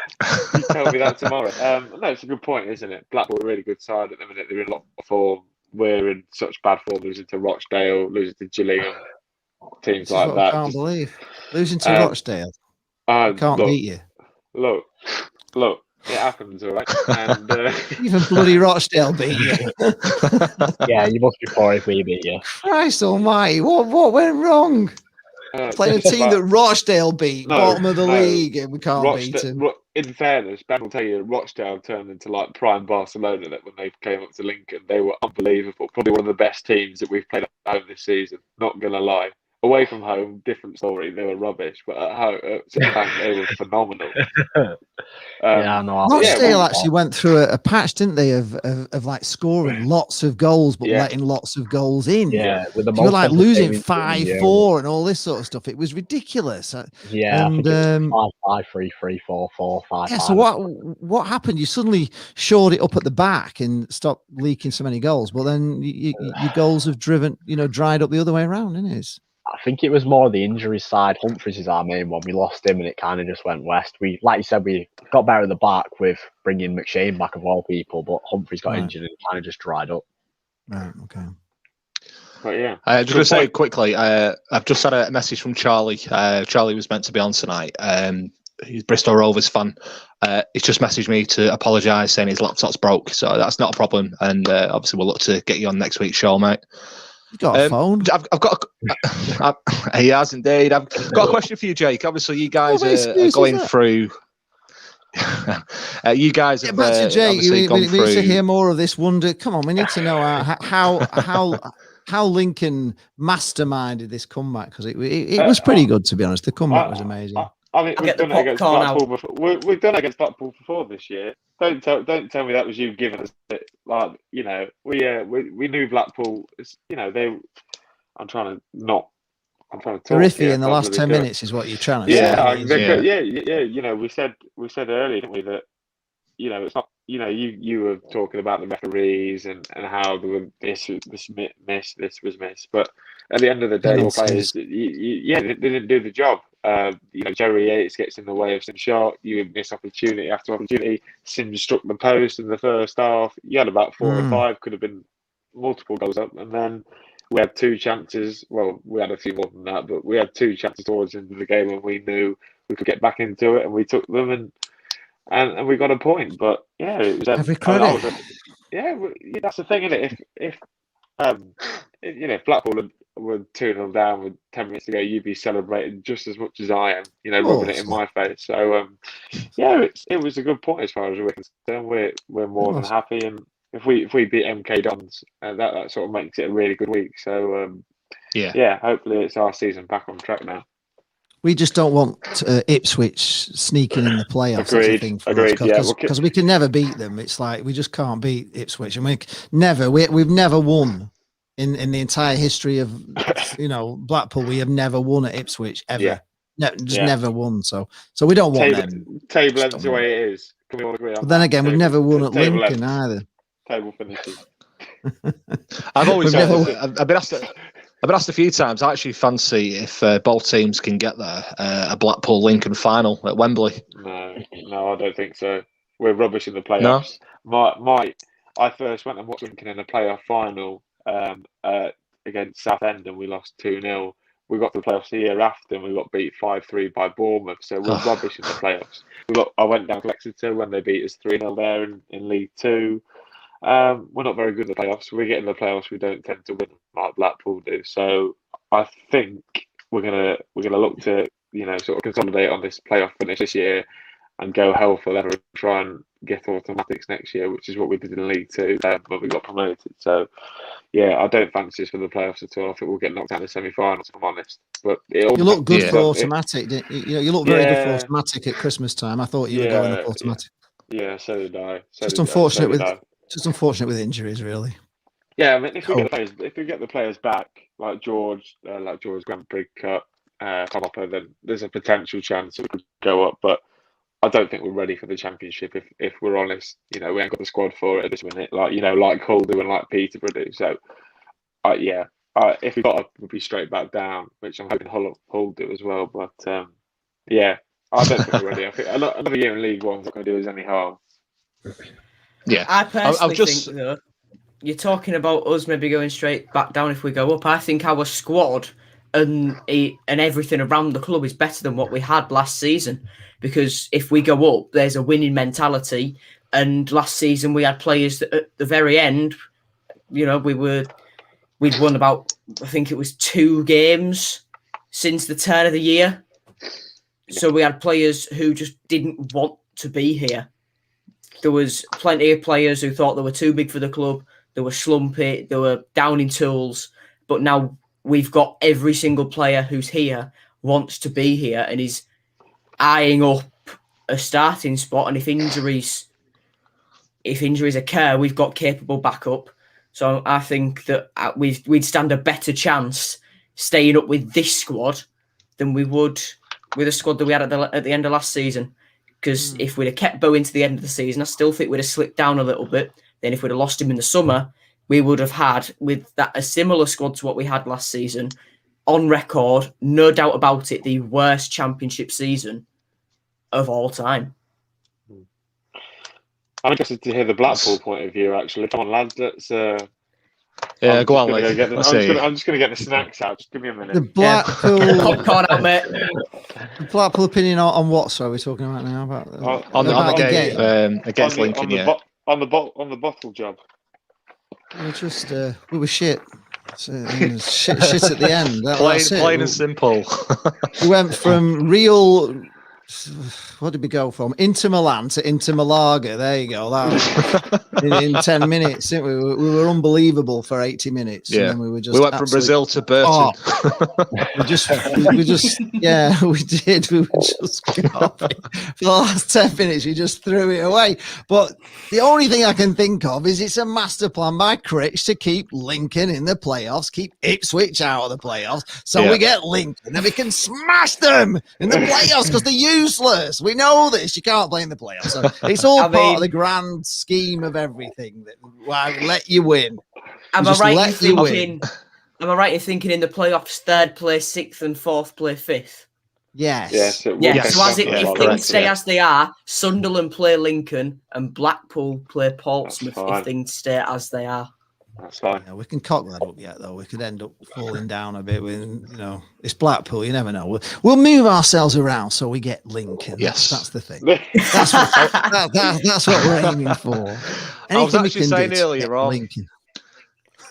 You tell me that tomorrow. No, it's a good point, isn't it? Blackpool are a really good side at the minute. They're in a lot of form. We're in such bad form, losing to Rochdale, losing to Gillingham, teams like that. I can't believe losing to Rochdale. I can't beat you. Look, it happens, all right. And even bloody Rochdale beat you. Yeah, you must be poor if we beat you. Christ almighty, what went wrong? Playing a team that Rochdale beat, bottom of the league, and we can't beat them. In fairness, Ben will tell you, Rochdale turned into like prime Barcelona that when they came up to Lincoln. They were unbelievable. Probably one of the best teams that we've played at home this season. Not going to lie. Away from home, different story. They were rubbish, but at home, they were phenomenal. Rochdale actually went through a patch, didn't they, of like scoring lots of goals, but letting lots of goals in. Yeah, with the you were like losing 5-4 and all this sort of stuff. It was ridiculous. Yeah, and 5-5, 3-3, 4-4, 5-5. Yeah. So what happened? You suddenly shored it up at the back and stopped leaking so many goals, but then your goals have dried up the other way around, isn't it? I think it was more the injury side. Humphries is our main one. We lost him and it kind of just went west. We, like you said, we got better at the back with bringing McShane back of all people, but Humphries got injured and it kind of just dried up. Right, okay. But yeah. Just going to say quickly, I've just had a message from Charlie. Charlie was meant to be on tonight. He's a Bristol Rovers fan. He's just messaged me to apologise, saying his laptop's broke. So that's not a problem. And obviously we'll look to get you on next week's show, mate. You got a phone? I've got. He has indeed. I've got a question for you, Jake. Obviously, you guys are going through. You guys have back to Jake. We through. need to hear more of this wonder. Come on, we need to know how Lincoln masterminded this comeback, because it was pretty good, to be honest. The comeback was amazing. I mean, we've done it against Blackpool before. We've done it against Blackpool before this year. Don't tell me that was you giving us it. Like, you know, we knew Blackpool. I'm trying to talk. Iffy in the last 10 minutes is what you're trying to say. Yeah. You know, we said earlier, didn't we, that it's not. You were talking about the referees and how there were this was missed. But at the end of the day, the players, they didn't do the job. Jerry Yates gets in the way of some shot. You miss opportunity after opportunity. Sims struck the post in the first half. You had about 4 or 5, could have been multiple goals up, and then we had 2 chances. Well, we had a few more than that, but we had 2 chances towards the end of the game when we knew we could get back into it, and we took them and we got a point. But yeah, it was every credit. That's the thing, isn't it? If Blackpool were 2-0 down with 10 minutes to go, you'd be celebrating just as much as I am, rubbing it in my face. So it was a good point as far as we're concerned. We're more than happy, and if we beat MK Dons, that sort of makes it a really good week. So hopefully it's our season back on track now. We just don't want Ipswich sneaking in the playoffs. Agreed. Because we can never beat them. It's like we just can't beat Ipswich. I mean, we've never won in the entire history of Blackpool. We have never won at Ipswich ever. Never won. So we don't want them. Table ends the way it is. Can we all agree on but then again, we've never won at Lincoln either. Table finishes. I've always I've been asked a few times. I actually fancy if both teams can get there, a Blackpool Lincoln final at Wembley. No, I don't think so. We're rubbish in the playoffs. No? I first went and watched Lincoln in a playoff final against Southend, and we lost 2-0. We got to the playoffs the year after, and we got beat 5-3 by Bournemouth. So we're rubbish in the playoffs. I went down to Exeter when they beat us 3-0 there in League Two. We're not very good in the playoffs. We get in the playoffs, we don't tend to win like Blackpool do. So I think we're gonna look to sort of consolidate on this playoff finish this year and go hell for leather and try and get automatics next year, which is what we did in League Two, but we got promoted. So I don't fancy us for the playoffs at all. I think we'll get knocked out in the semi-finals, if I'm honest. But you look good for automatic. You look very good for automatic at Christmas time. I thought you were going up automatic. Yeah, so did I. Just unfortunate with injuries, really. Yeah, I mean, if we get the players back, like George Grand Prix Cup, come up, then there's a potential chance that we could go up. But I don't think we're ready for the Championship. If we're honest, we ain't got the squad for it at this minute. Like Hull do and like Peterborough do. So, if we got up, we'll be straight back down, which I'm hoping Hull do as well. But I don't think we're ready. I think another year in League One's not going to do us any harm. Yeah, I personally think though, you're talking about us maybe going straight back down if we go up. I think our squad and everything around the club is better than what we had last season. Because if we go up, there's a winning mentality. And last season we had players that at the very end, we'd won about, I think it was 2 games since the turn of the year. So we had players who just didn't want to be here. There was plenty of players who thought they were too big for the club. They were slumpy. They were down in tools. But now we've got every single player who's here wants to be here and is eyeing up a starting spot. And if injuries occur, we've got capable backup. So I think that we'd stand a better chance staying up with this squad than we would with a squad that we had at the end of last season. Because if we'd have kept Bowen to the end of the season, I still think we'd have slipped down a little bit. Then if we'd have lost him in the summer, we would have had, with that, a similar squad to what we had last season, on record, no doubt about it, the worst Championship season of all time. I'm interested to hear the Blackpool point of view, actually. Come on, lads, let's... go on, Lee. I'm just going to get the snacks out. Just give me a minute. The Blackpool... Popcorn out, mate. The Blackpool opinion on what, sorry, we're talking about now? On the game against Lincoln, On the bottle job. We were shit. Shit at the end. Plain and simple. We went from real... What did we go from? Inter Milan to Inter Malaga. There you go. That in 10 minutes, didn't we? We were unbelievable for 80 minutes. Yeah. And then we went from Brazil to Burton. we did. We were just garbage. For the last 10 minutes, we just threw it away. But the only thing I can think of is it's a master plan by Critch to keep Lincoln in the playoffs, keep Ipswich out of the playoffs. So we get Lincoln and we can smash them in the playoffs because they're useless. We know this. You can't play in the playoffs. So it's all part of the grand scheme of everything that let you win. Am I right in thinking in the playoffs, 3rd play 6th and 4th play 5th? Yes. So if things stay as they are, Sunderland play Lincoln and Blackpool play Portsmouth if things stay as they are. That's fine. Yeah, we can cock that up yet, though. We could end up falling down a bit with, it's Blackpool. You never know. We'll move ourselves around so we get Lincoln. Yes, that's the thing. That's what we're aiming for. I was actually saying earlier on. Lincoln.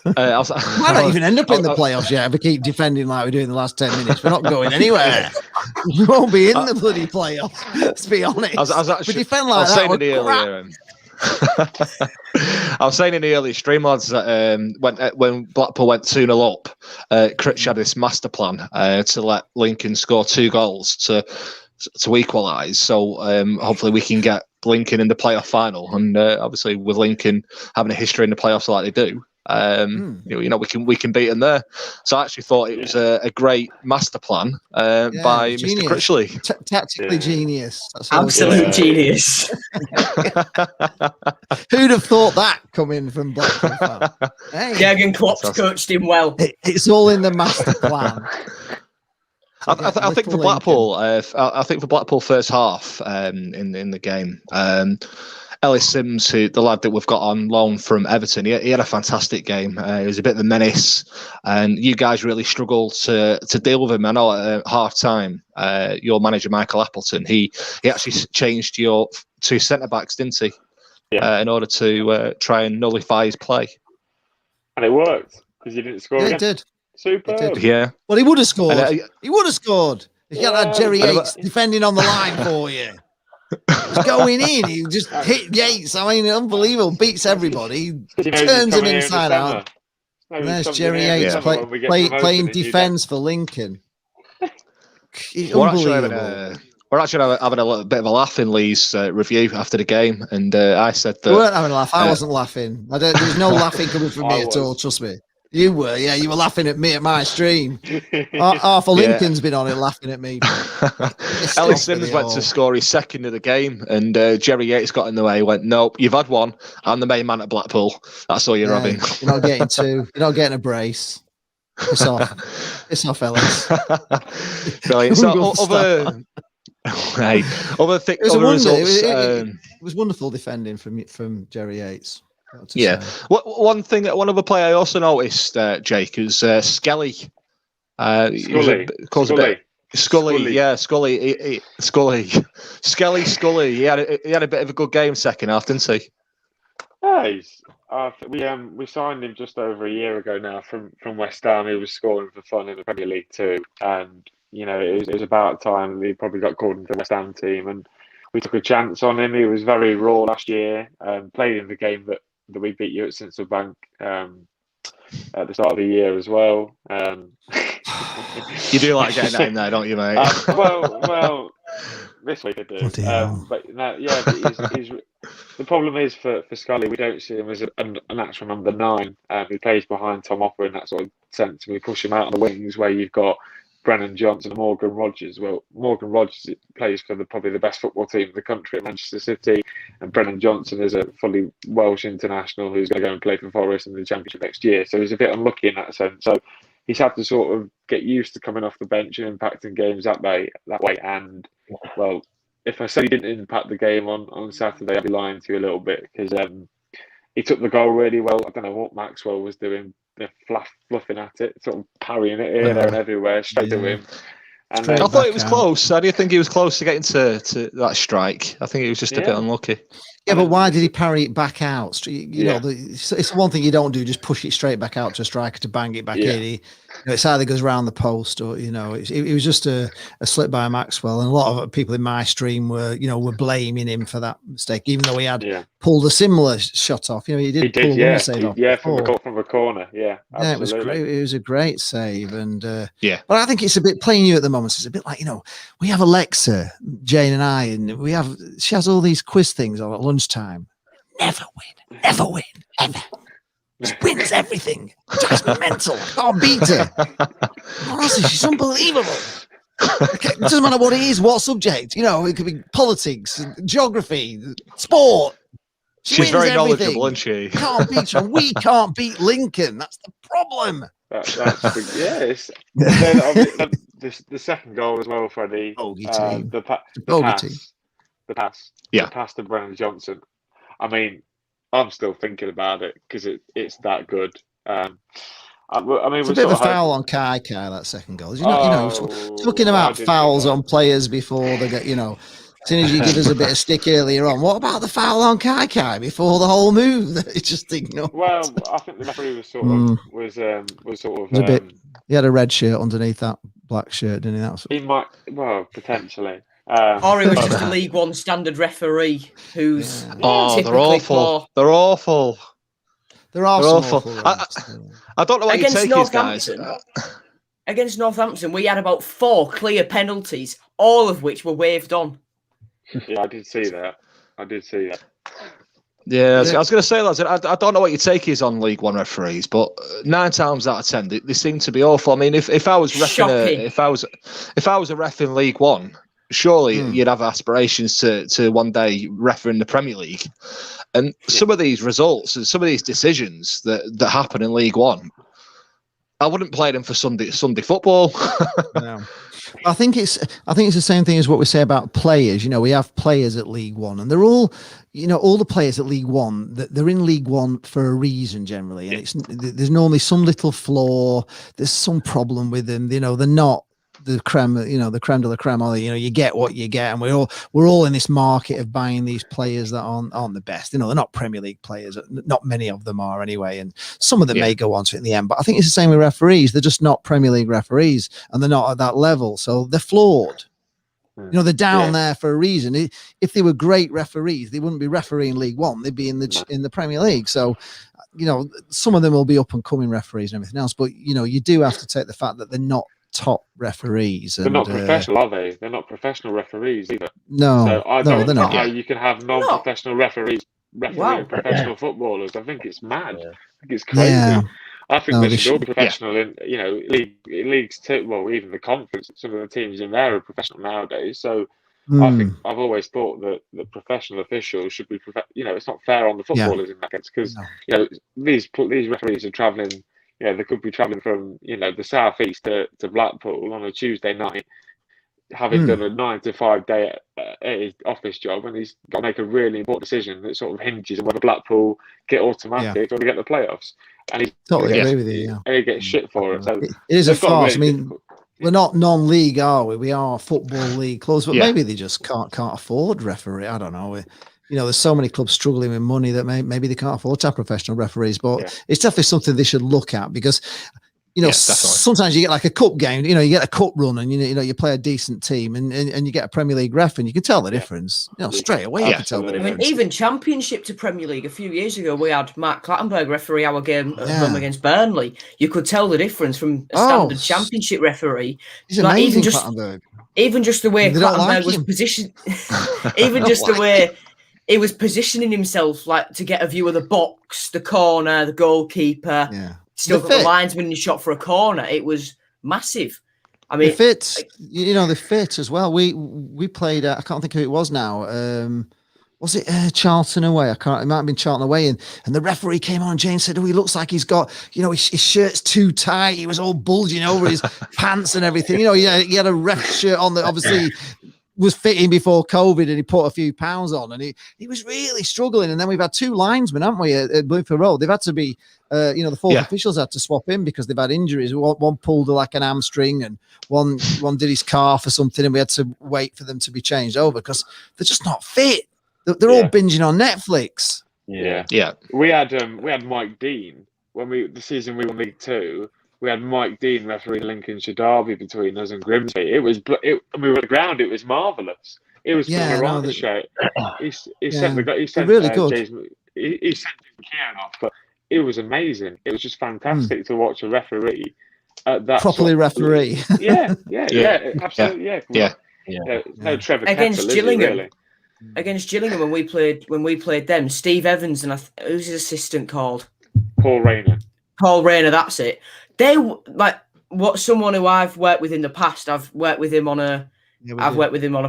Might not even end up in the playoffs yet. If we keep defending like we do in the last 10 minutes, we're not going anywhere. We won't be in the bloody playoffs. Let's be honest. We defend like that. I was saying in the earlier stream, lads, that when Blackpool went 2-0 up, Critch had this master plan to let Lincoln score 2 goals to equalise. So hopefully we can get Lincoln in the playoff final. And obviously with Lincoln having a history in the playoffs like they do, we can beat them there. So I actually thought it was a great master plan by genius. Mr. Critchley. Tactically genius. Absolute genius. Who'd have thought that coming from Blackpool? Hey, Jurgen Klopp's coached him well. It's all in the master plan. I think for Blackpool, I think for Blackpool first half in the game. Ellis Sims, the lad that we've got on loan from Everton, he had a fantastic game. He was a bit of a menace, and you guys really struggled to deal with him. I know at half time, your manager Michael Appleton, he actually changed your 2 centre backs, didn't he? Yeah. In order to try and nullify his play, and it worked because you didn't score. Yeah, again. it did. Superb. Yeah. Well, he would have scored. He would have scored. He got that Jerry Yates defending on the line for you. He's going in. He just hit Yates. I mean, unbelievable. Beats everybody. Turns him inside out. And there's Jerry Yates playing defence for Lincoln. Unbelievable. We're actually having a little bit of a laugh in Lee's review after the game, and I said that... We weren't having a laugh. I wasn't laughing. There was no laughing coming from me at all, trust me. You were, yeah. You were laughing at me at my stream. Arthur Lincoln's been on it laughing at me. Ellis Sims went to score his second of the game, and Jerry Yates got in the way. He went, "Nope, you've had one. I'm the main man at Blackpool. That's all you're having. You're not getting two. You're not getting a brace. Piss off. Piss off, Ellis." Brilliant. So other results. It was wonderful defending from Jerry Yates. Yeah. One other player I also noticed, Jake, is Skelly. Scully. Yeah, Scully. Scully. He had a bit of a good game second half, didn't he? Yeah, we signed him just over a year ago now from West Ham. He was scoring for fun in the Premier League too, and it was about time that he probably got called into the West Ham team, and we took a chance on him. He was very raw last year, and played in the game that we beat you at Central Bank at the start of the year as well. You do like getting that in there, don't you, mate? Well, this week I do. But no, yeah, but he's the problem is for Scully, we don't see him as an actual number 9. He plays behind Tom Hopper in that sort of sense. We push him out on the wings where you've got Brennan Johnson and Morgan Rogers. Well, Morgan Rogers plays for probably the best football team in the country at Manchester City, and Brennan Johnson is a fully Welsh international who's going to go and play for Forest in the Championship next year. So he's a bit unlucky in that sense. So he's had to sort of get used to coming off the bench and impacting games that way. And well, if I said he didn't impact the game on Saturday, I'd be lying to you a little bit, because he took the goal really well. I don't know what Maxwell was doing, fluffing at it, sort of parrying it here, there, and everywhere, straight to him. And I thought it was close. I didn't think he was close to getting to that strike. I think he was just a bit unlucky. Yeah, but why did he parry it back out? You know, it's one thing you don't do, just push it straight back out to a striker to bang it back in. It's either goes around the post or, it was just a slip by Maxwell. And a lot of people in my stream were blaming him for that mistake, even though he had pulled a similar shot off. He did pull one save off. Yeah, from the corner. Yeah, absolutely. Yeah, it was great. It was a great save. And but I think it's a bit playing you at the moment. It's a bit like, we have Alexa, Jane and I, and she has all these quiz things on at lunchtime. Never win, ever. She wins everything. Drives me mental. I can't beat her. Honestly, she's unbelievable. It doesn't matter what it is, what subject. It could be politics, geography, sport. She's very knowledgeable, isn't she? Can't beat her. We can't beat Lincoln. That's the problem. Yes. The second goal as well, Freddie. The pass to Brennan Johnson. I mean, I'm still thinking about it because it's that good. It's a bit of a foul on Kai, that second goal. Talking about fouls on players before they get, as soon as you give us a bit of stick earlier on, what about the foul on Kai before the whole move? It's just ignored. Well, I think the referee was sort of a bit. He had a red shirt underneath that black shirt, didn't he? He might, potentially. Or he was just a League One standard referee who's they're awful. They're awful. They're awful. I don't know what your take is, guys. Against Northampton, we had about 4 clear penalties, all of which were waved on. Yeah, I did see that. Yeah, I was going to say, lads, I don't know what your take is on League One referees, but 9 times out of 10, they seem to be awful. I mean, if I was reffing if I was a ref in League One, surely you'd have aspirations to one day referee in the Premier League. And some of these results and some of these decisions that happen in League One, I wouldn't play them for Sunday football. No. I think it's the same thing as what we say about players. We have players at League One, and they're all, all the players at League One, they're in League One for a reason generally, and there's normally some little flaw, there's some problem with them. They're not the creme, the creme de la creme. You get what you get, and we're all in this market of buying these players that aren't the best. They're not Premier League players. Not many of them are anyway, and some of them may go on to it in the end. But I think it's the same with referees. They're just not Premier League referees, and they're not at that level, so they're flawed. They're down there for a reason. If they were great referees, they wouldn't be refereeing League One. They'd be in the Premier League. So, some of them will be up and coming referees and everything else. But you do have to take the fact that they're not top referees. They're not professional, are they? They're not professional referees either. No, so I don't they're know not. how you can have non-professional referees refereeing professional footballers. I think it's mad. I think it's crazy. Yeah. I think No, they they should all should. be professional in, leagues too. Well, even the conference, some of the teams in there are professional nowadays. So I think I've always thought that the professional officials should be, it's not fair on the Yeah. footballers in that case because, No. these referees are travelling, they could be travelling from, the southeast to Blackpool on a Tuesday night, having done a 9 to 5 day at his office job, and he's got to make a really important decision that sort of hinges on whether Blackpool get automatic or they get the playoffs. And he's Totally agree with you. Yeah. and he gets shit for it. So It is a they've got farce. really I mean, difficult. we're not non-league, are we? We are football league clubs, but Yeah. maybe they just can't afford referee. I don't know. There's so many clubs struggling with money that maybe they can't afford to have professional referees. But it's definitely something they should look at because, sometimes you get like a cup game. You get a cup run, and you play a decent team, and you get a Premier League ref, and you can tell the difference. Straight away you can tell the difference. I mean, even Championship to Premier League a few years ago, we had Mark Clattenburg referee our game at home against Burnley. You could tell the difference from a standard Championship referee. He's amazing, Clattenburg. Even just the way Clattenburg was positioned, even just the way he was positioning himself, like to get a view of the box, the corner, the goalkeeper. Yeah. Still got the linesman in shot for a corner. It was massive. I mean, the fit as well. We played. I can't think who it was now. Was it Charlton away? It might have been Charlton away. And the referee came on. Jane said, "Oh, he looks like he's got, his shirt's too tight. He was all bulging over his pants and everything. He had a ref shirt on that obviously was fitting before COVID, and he put a few pounds on, and he was really struggling. And then we've had two linesmen, haven't we, at Bloomfield Road? They've had to be, the fourth officials had to swap in because they've had injuries. One pulled like an hamstring, and one did his calf or something, and we had to wait for them to be changed over because they're just not fit. They're all binging on Netflix. Yeah. We had Mike Dean when the season we won League Two. We had Mike Dean refereeing Lincolnshire Derby between us and Grimsby. We were at the ground. It was marvellous. It was from around the show. He sent really good. He sent Kieran off, but it was amazing. It was just fantastic to watch a referee at that properly referee. Yeah, absolutely, no Trevor against Kettle, Gillingham. Really? Against Gillingham when we played them, Steve Evans and who's his assistant called? Paul Rayner. That's it. They someone who I've worked with in the past. I've worked with him on a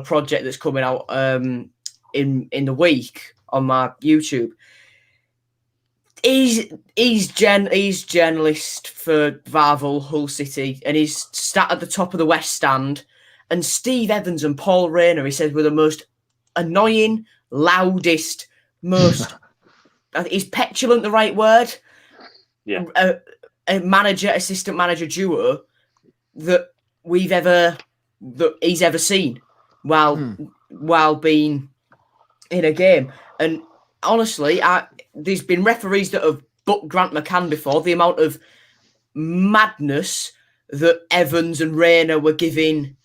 project that's coming out in the week on my YouTube. He's journalist for Varvel, Hull City, and he's sat at the top of the West Stand. And Steve Evans and Paul Rayner, he said, were the most annoying, loudest, most. Is petulant the right word? Yeah. Assistant manager duo that he's ever seen while being in a game. And honestly, there's been referees that have booked Grant McCann before. The amount of madness that Evans and Rayner were giving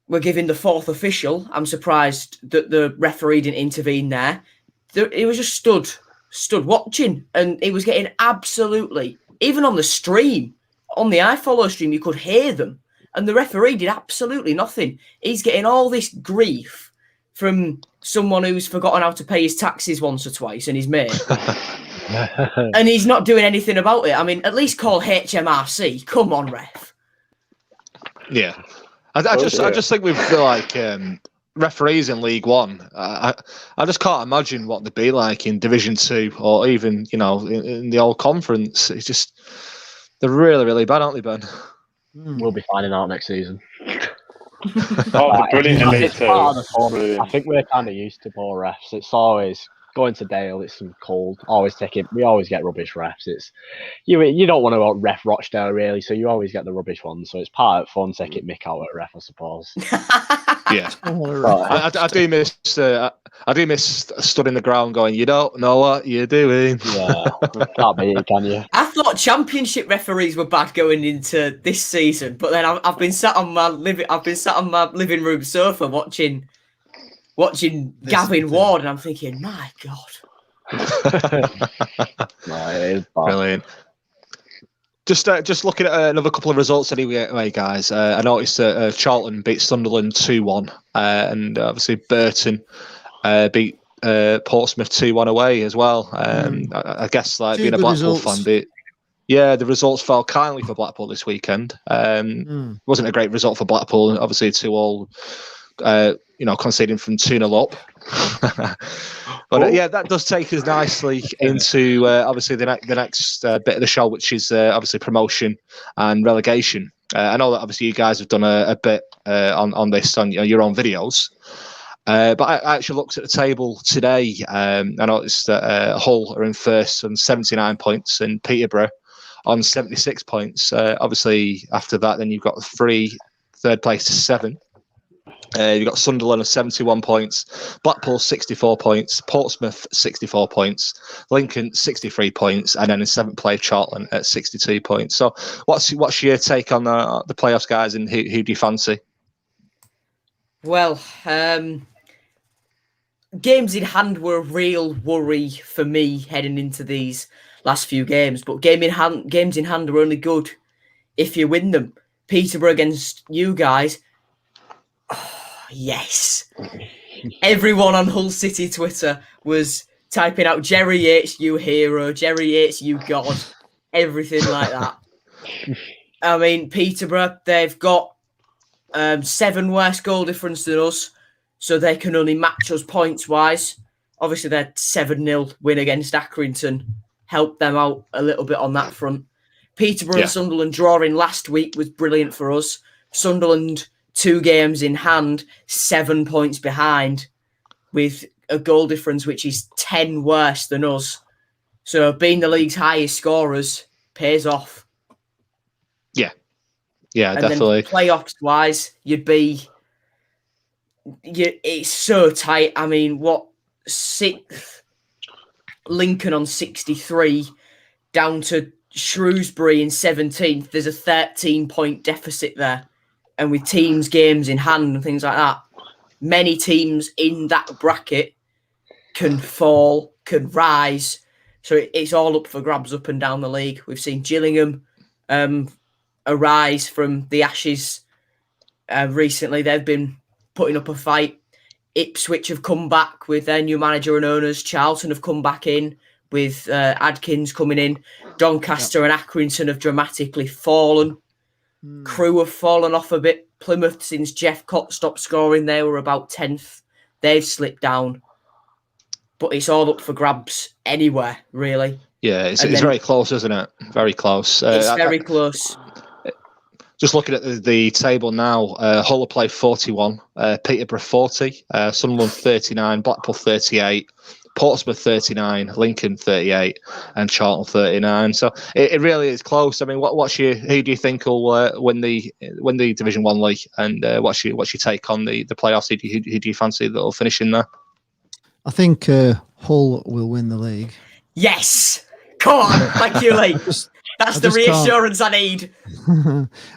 the fourth official. I'm surprised that the referee didn't intervene there. He was just stood watching, and he was getting absolutely, even on the stream, on the iFollow stream, you could hear them, and the referee did absolutely nothing. He's getting all this grief from someone who's forgotten how to pay his taxes once or twice, and his mate, and he's not doing anything about it. I mean, at least call HMRC. Come on, ref. Yeah, I just think we've like referees in League One. I just can't imagine what they'd be like in Division 2 or even in the old conference. It's just they're really, really bad, aren't they, Ben? We'll be finding out next season. They're brilliant in League 2. I think we're kind of used to poor refs. It's always going to Dale. It's cold. We always get rubbish refs. It's you don't want to ref Rochdale really, so you always get the rubbish ones. So it's part of fun taking Mick out at ref, I suppose. Yeah, I do miss. I do miss stood in the ground going, "You don't know what you're doing." Yeah, can't be, can you? I thought Championship referees were bad going into this season, but then I've been sat on my living room sofa watching Gavin Ward, and I'm thinking, my God. Brilliant. Just looking at another couple of results anyway, guys. I noticed that Charlton beat Sunderland 2-1, and obviously Burton beat Portsmouth 2-1 away as well. I guess like being a Blackpool fan, Yeah, the results fell kindly for Blackpool this weekend. Wasn't a great result for Blackpool. Obviously, 2-2, conceding from 2-0 up. But yeah, that does take us nicely into obviously the next bit of the show, which is obviously promotion and relegation. I know that obviously you guys have done a bit on this on your own videos. But I actually looked at the table today. I noticed that Hull are in first on 79 points and Peterborough on 76 points. Obviously, after that, then you've got third place to 7. You've got Sunderland at 71 points, Blackpool 64 points, Portsmouth 64 points, Lincoln 63 points, and then in 7th place Charlton at 62 points. So, what's your take on the playoffs, guys, and who do you fancy? Well, games in hand were a real worry for me heading into these last few games, but games in hand are only good if you win them. Peterborough against you guys. Yes. Everyone on Hull City Twitter was typing out Jerry Yates, you hero, Jerry Yates, you god, everything like that. I mean, Peterborough, they've got 7 worse goal difference than us, so they can only match us points-wise. Obviously, their 7-0 win against Accrington helped them out a little bit on that front. Peterborough and Sunderland drawing last week was brilliant for us. Sunderland 2 games in hand, 7 points behind, with a goal difference which is 10 worse than us. So being the league's highest scorers pays off. Yeah, and definitely. Then playoffs wise, it's so tight. I mean, 6th? Lincoln on 63, down to Shrewsbury in 17th. There's a 13-point deficit there. And with teams' games in hand and things like that, many teams in that bracket can fall, can rise. So it's all up for grabs up and down the league. We've seen Gillingham arise from the ashes recently. They've been putting up a fight. Ipswich have come back with their new manager and owners. Charlton have come back in with Adkins coming in. Doncaster and Accrington have dramatically fallen. Crewe have fallen off a bit. Plymouth, since Jeff Cott stopped scoring, they were about 10th. They've slipped down. But it's all up for grabs anywhere, really. Yeah, it's very close, isn't it? Very close. It's very close. Just looking at the table now, Hull play 41, Peterborough 40, Sunderland 39, Blackpool 38, Portsmouth 39, Lincoln 38, and Charlton 39. So it really is close. I mean, who do you think will win the Division 1 league? And what's your take on the playoffs? Who do you fancy that will finish in there? I think Hull will win the league. Yes, come on, thank you, Lee. That's the reassurance I need.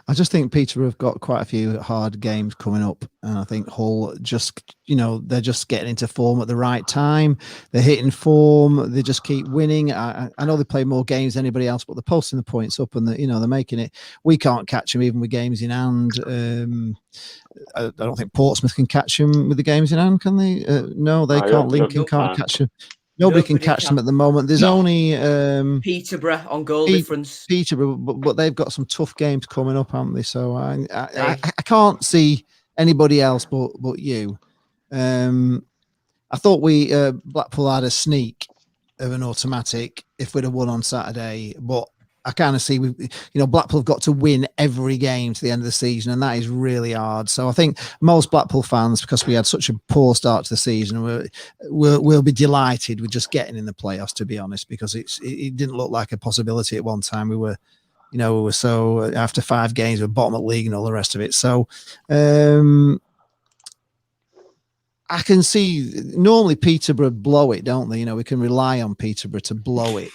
I just think Peterborough have got quite a few hard games coming up. And I think Hull they're just getting into form at the right time. They're hitting form. They just keep winning. I know they play more games than anybody else, but they're posting the points up and they're making it. We can't catch them even with games in hand. I don't think Portsmouth can catch them with the games in hand, can they? No, they can't. Lincoln can't catch them. Nobody can catch them at the moment. There's only Peterborough on goal difference. Peterborough, but they've got some tough games coming up, haven't they? So I can't see anybody else but you. I thought Blackpool had a sneak of an automatic if we'd have won on Saturday, but I kind of see Blackpool have got to win every game to the end of the season, and that is really hard. So I think most Blackpool fans, because we had such a poor start to the season, we'll be delighted with just getting in the playoffs, to be honest, because it didn't look like a possibility at one time. We were so after 5 games, we're bottom of the league and all the rest of it. So I can see normally Peterborough blow it, don't they? We can rely on Peterborough to blow it.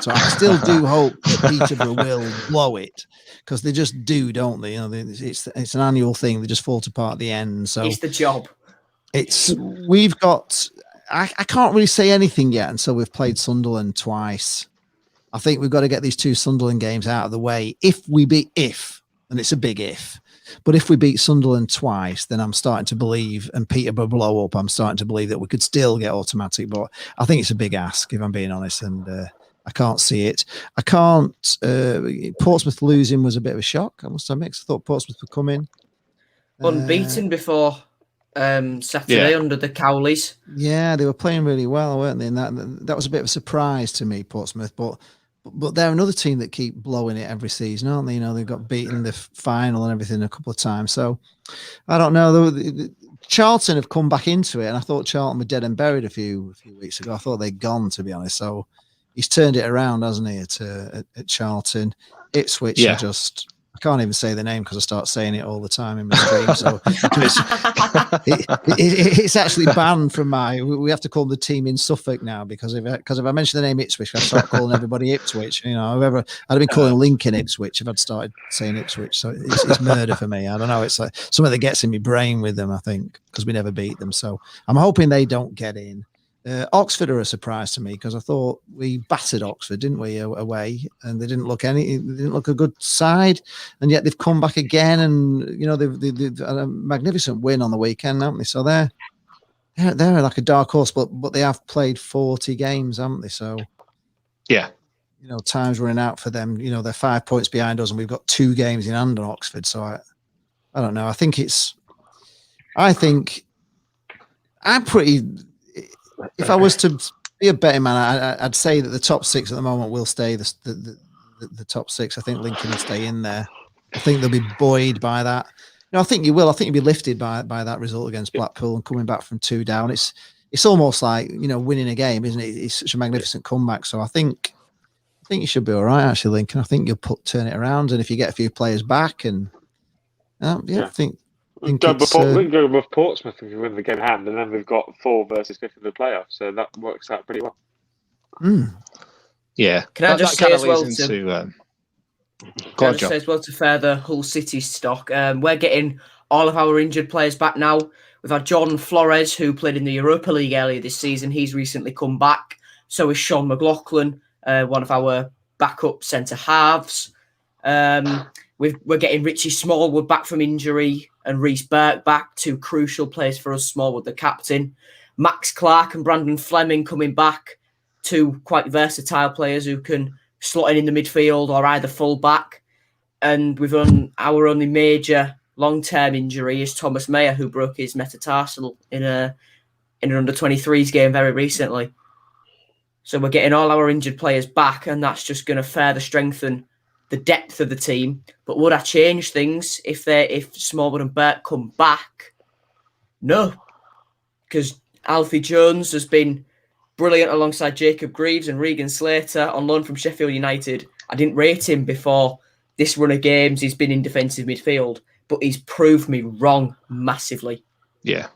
So I still do hope that Peterborough will blow it, because they just do, don't they? It's an annual thing. They just fall apart at the end. So it's the job. We've got. I can't really say anything yet until we've played Sunderland twice. I think we've got to get these 2 Sunderland games out of the way. And it's a big if. But if we beat Sunderland twice, then I'm starting to believe, and Peterborough blow up, I'm starting to believe that we could still get automatic. But I think it's a big ask, if I'm being honest. And I can't see it. I can't. Portsmouth losing was a bit of a shock, I must admit. I thought Portsmouth would come in unbeaten before Saturday under the Cowleys. Yeah, they were playing really well, weren't they? And that was a bit of a surprise to me, Portsmouth. But they're another team that keep blowing it every season, aren't they? They've got beaten in the final and everything a couple of times. So I don't know. Charlton have come back into it, and I thought Charlton were dead and buried a few weeks ago. I thought they'd gone, to be honest. So he's turned it around, hasn't he? At Charlton, Ipswich are just. I can't even say the name because I start saying it all the time in my stream. So it's actually banned from my. We have to call the team in Suffolk now because if I mention the name Ipswich, I start calling everybody Ipswich. I'd have been calling Lincoln Ipswich if I'd started saying Ipswich. So it's murder for me. I don't know. It's like something that gets in my brain with them. I think because we never beat them. So I'm hoping they don't get in. Oxford are a surprise to me because I thought we battered Oxford, didn't we, away, and they didn't look a good side, and yet they've come back again, and they've had a magnificent win on the weekend, haven't they? So they're like a dark horse, but they have played 40 games, haven't they? So yeah, time's running out for them. They're 5 points behind us, and we've got 2 games in hand on Oxford. So I don't know. I think I'm pretty. If I was to be a betting man, I'd say that the top 6 at the moment will stay the top 6. I think Lincoln will stay in there. I think they'll be buoyed by that. I think you will. I think you'll be lifted by that result against Blackpool and coming back from 2 down. It's almost like winning a game, isn't it? It's such a magnificent comeback. So I think you should be all right, actually, Lincoln. I think you'll turn it around, and if you get a few players back, and I think. We go above Portsmouth if we win the game in hand, and then we've got 4 versus 5 in the playoffs, so that works out pretty well. Yeah. Can I just say as well to further Hull City stock? We're getting all of our injured players back now. We've had John Flores, who played in the Europa League earlier this season. He's recently come back. So is Sean McLaughlin, one of our backup centre halves. We're getting Richie Smallwood back from injury and Reece Burke back, 2 crucial players for us. Smallwood, the captain. Max Clark and Brandon Fleming coming back, 2 quite versatile players who can slot in the midfield or either full back. And we've our only major long-term injury is Thomas Mayer, who broke his metatarsal in an under-23s game very recently. So we're getting all our injured players back, and that's just going to further strengthen the depth of the team. But would I change things if Smallwood and Burke come back? No, because Alfie Jones has been brilliant alongside Jacob Greaves and Regan Slater on loan from Sheffield United. I didn't rate him before this run of games. He's been in defensive midfield, but he's proved me wrong massively. Yeah.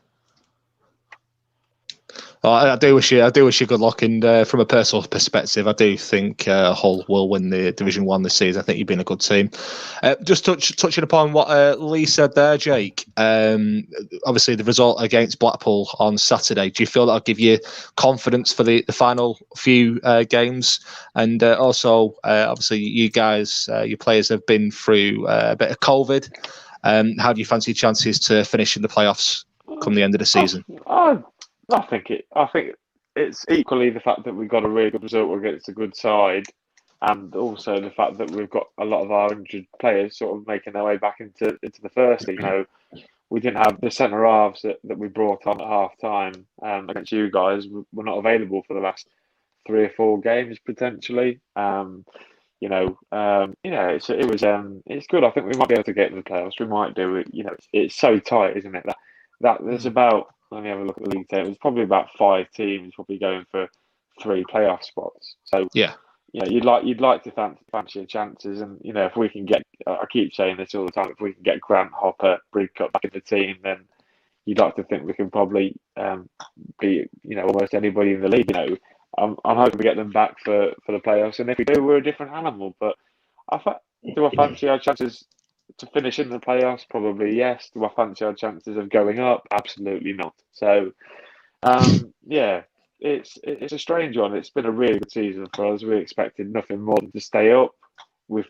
I do wish you good luck, and from a personal perspective, I do think Hull will win the Division 1 this season. I think you've been a good team. Just touching upon what Lee said there, Jake. Obviously, the result against Blackpool on Saturday. Do you feel that'll give you confidence for the final few games? And also, obviously, you guys, your players have been through a bit of COVID. How do you fancy your chances to finish in the playoffs come the end of the season? I think it's equally the fact that we got a really good result against a good side, and also the fact that we've got a lot of our injured players sort of making their way back into the first. We didn't have the centre halves that we brought on at half time against you guys. Were not available for the last 3 or 4 games potentially. It's good. I think we might be able to get into the playoffs. We might do it. It's so tight, isn't it? That there's about. Let me have a look at the league table. There's probably about 5 teams probably going for 3 playoff spots. So you'd like to fancy your chances, and if we can get, I keep saying this all the time, if we can get Grant, Hopper, Bridcut back in the team, then you'd like to think we can probably beat almost anybody in the league. I'm hoping we get them back for the playoffs, and if we do, we're a different animal. But do I fancy our chances to finish in the playoffs? Probably yes. Do I fancy our chances of going up? Absolutely not. So, it's a strange one. It's been a really good season for us. We expected nothing more than to stay up. We've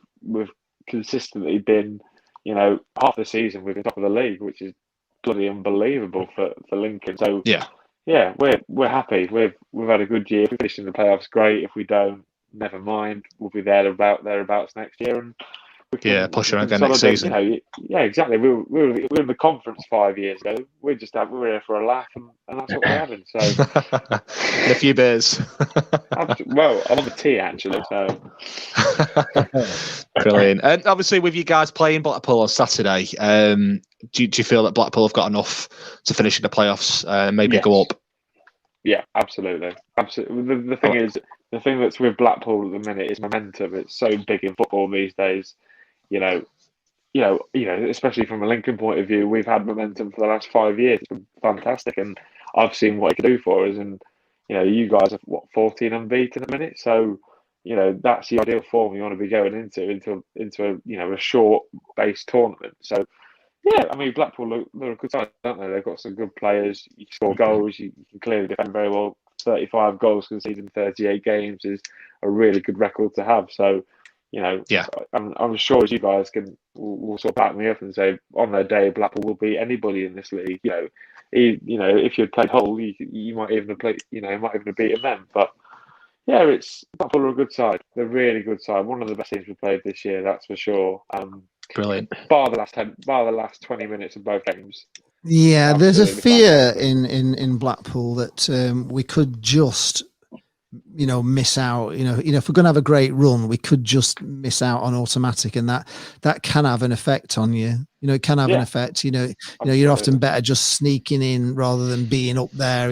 consistently been, half the season we've been top of the league, which is bloody unbelievable for Lincoln. So we're happy. We've had a good year. If we finish in the playoffs, great. If we don't, never mind. We'll be thereabouts next year, and pushing again next season. Exactly. We were in the conference 5 years ago. We were here for a laugh, and that's what we're having. So, and a few beers. Well, I'm on the tee actually. So, brilliant. And obviously, with you guys playing Blackpool on Saturday, do you feel that Blackpool have got enough to finish in the playoffs? Maybe go up. Yeah, absolutely. The thing is, the thing that's with Blackpool at the minute is momentum. It's so big in football these days. Especially from a Lincoln point of view, we've had momentum for the last 5 years. It's been fantastic, and I've seen what it can do for us. And you guys are 14 unbeaten at the minute, so that's the ideal form you want to be going into a short-based tournament. So. Yeah, I mean, Blackpool, they're a good side, don't they? They've got some good players. You score goals, you can clearly defend very well. 35 goals conceded in 38 games is a really good record to have. So, I'm sure as you guys will sort of back me up and say on their day, Blackpool will beat anybody in this league. If you'd played Hull, you might even have beaten them. But yeah, Blackpool are a good side. They're a really good side. One of the best teams we played this year, that's for sure. Brilliant. Bar the last 20 minutes of both games. Yeah, there's a fear in Blackpool that we could just, miss out. If we're going to have a great run, we could just miss out on automatic, and that can have an effect on you. It can have an effect. You're often better just sneaking in rather than being up there.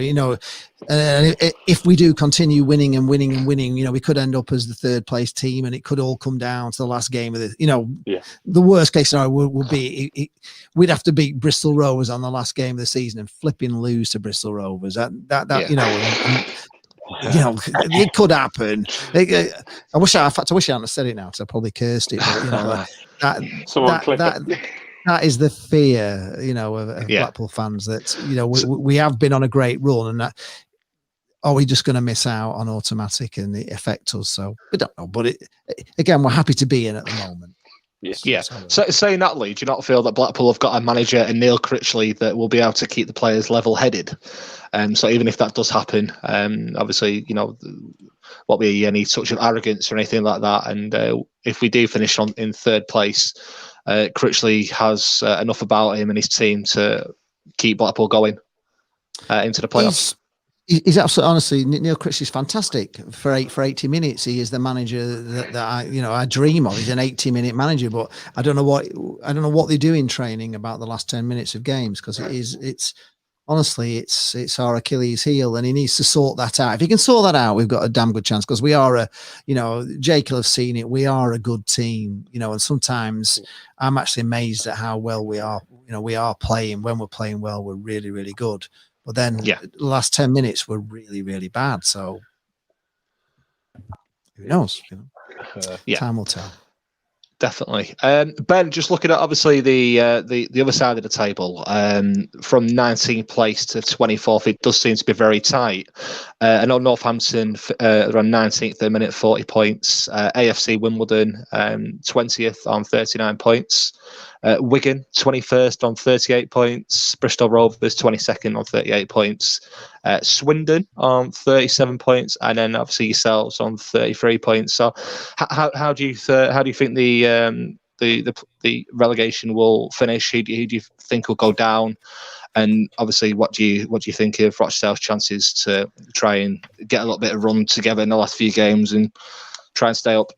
And if we do continue winning and winning and winning, we could end up as the third place team, and it could all come down to the last game of the. The worst case scenario would be we'd have to beat Bristol Rovers on the last game of the season and flipping lose to Bristol Rovers. It could happen. I wish I hadn't said it now, because I probably cursed it. But that is the fear, of Blackpool fans, that we have been on a great run, and that are we just going to miss out on automatic and it affect us? So we don't know. But again, we're happy to be in at the moment. So saying that, Lee, do you not feel that Blackpool have got a manager in Neil Critchley that will be able to keep the players level-headed? So even if that does happen, obviously, won't be any touch of arrogance or anything like that. And if we do finish in third place, Critchley has enough about him and his team to keep Blackpool going into the playoffs. He's absolutely, honestly, Neil Critchley's fantastic for 80 minutes. He is the manager that I dream of. He's an 80-minute manager, but I don't know what they do in training about the last 10 minutes of games, because it's our Achilles heel, and he needs to sort that out. If he can sort that out, we've got a damn good chance, because we are Jake will have seen it. We are a good team, and sometimes I'm actually amazed at how well we are. We are playing. When we're playing well, we're really, really good. But then the last 10 minutes were really, really bad. So who knows? Time will tell. Definitely. Ben, just looking at obviously the other side of the table, from 19th place to 24th, it does seem to be very tight. I know Northampton are on 19th at the minute, 40 points. AFC Wimbledon 20th on 39 points. Wigan 21st on 38 points. Bristol Rovers 22nd on 38 points. Swindon on 37 points, and then obviously yourselves on 33 points. So, how do you think the relegation will finish? Who do you think will go down? And obviously, what do you think of Rochdale's chances to try and get a little bit of run together in the last few games and try and stay up?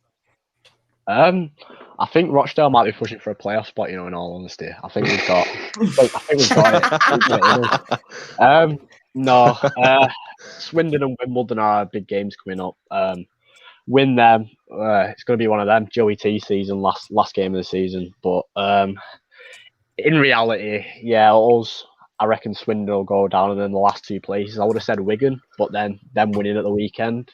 I think Rochdale might be pushing for a playoff spot. In all honesty, I think we've got. it. No, Swindon and Wimbledon are big games coming up. Win them, it's going to be one of them. Joey T season, last game of the season. But in reality, I reckon Swindon will go down, and then the last two places, I would have said Wigan, but then them winning at the weekend.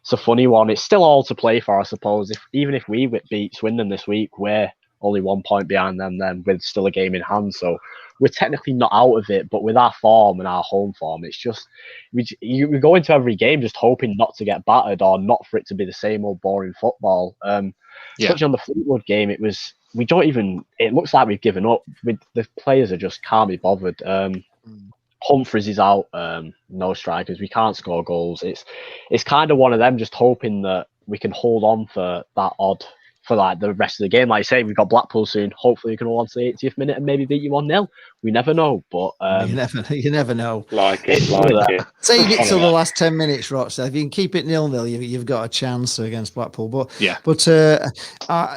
It's a funny one. It's still all to play for, I suppose. Even if we beat Swindon this week, we're only 1 point behind them then, with still a game in hand. So we're technically not out of it, but with our form and our home form, it's just we go into every game just hoping not to get battered or not for it to be the same old boring football. Especially on the Fleetwood game, it looks like we've given up. The players are just can't be bothered. Humphries is out, no strikers. We can't score goals. It's kind of one of them, just hoping that we can hold on for that odd for like the rest of the game. Like I say, we've got Blackpool soon. Hopefully, we can hold on to the 80th minute and maybe beat you 1-0. We never know, but you never know. Like it. Save it till the last 10 minutes, Rochdale. If you can keep it 0-0, you've got a chance against Blackpool. But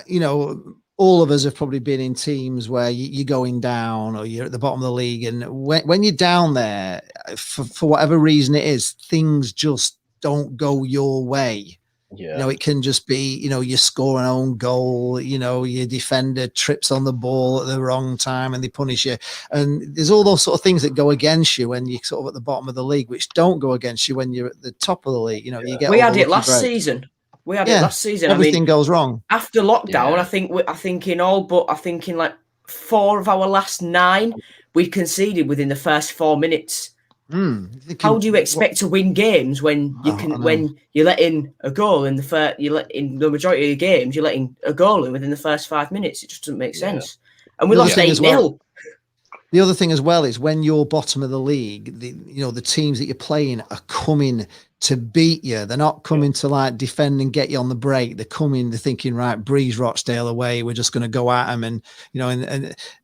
you know, all of us have probably been in teams where you're going down or you're at the bottom of the league, and when you're down there, for whatever reason it is, things just don't go your way. Yeah. You know, it can just be, you know, you score an own goal, you know, your defender trips on the ball at the wrong time and they punish you. And there's all those sort of things that go against you when you're sort of at the bottom of the league, which don't go against you when you're at the top of the league. You know, you get. We had it last season. Everything goes wrong after lockdown. I think in like 4 of our last 9, we conceded within the first 4 minutes. How do you expect to win games when you let in a goal in in the majority of the games, you're letting a goal in within the first 5 minutes? It just doesn't make sense. And we lost 8-0. The other thing as well is when you're bottom of the league, the teams that you're playing are coming to beat you. They're not coming to like defend and get you on the break. They're coming, they're thinking, right, breeze Rochdale away. We're just going to go at them. And, you know,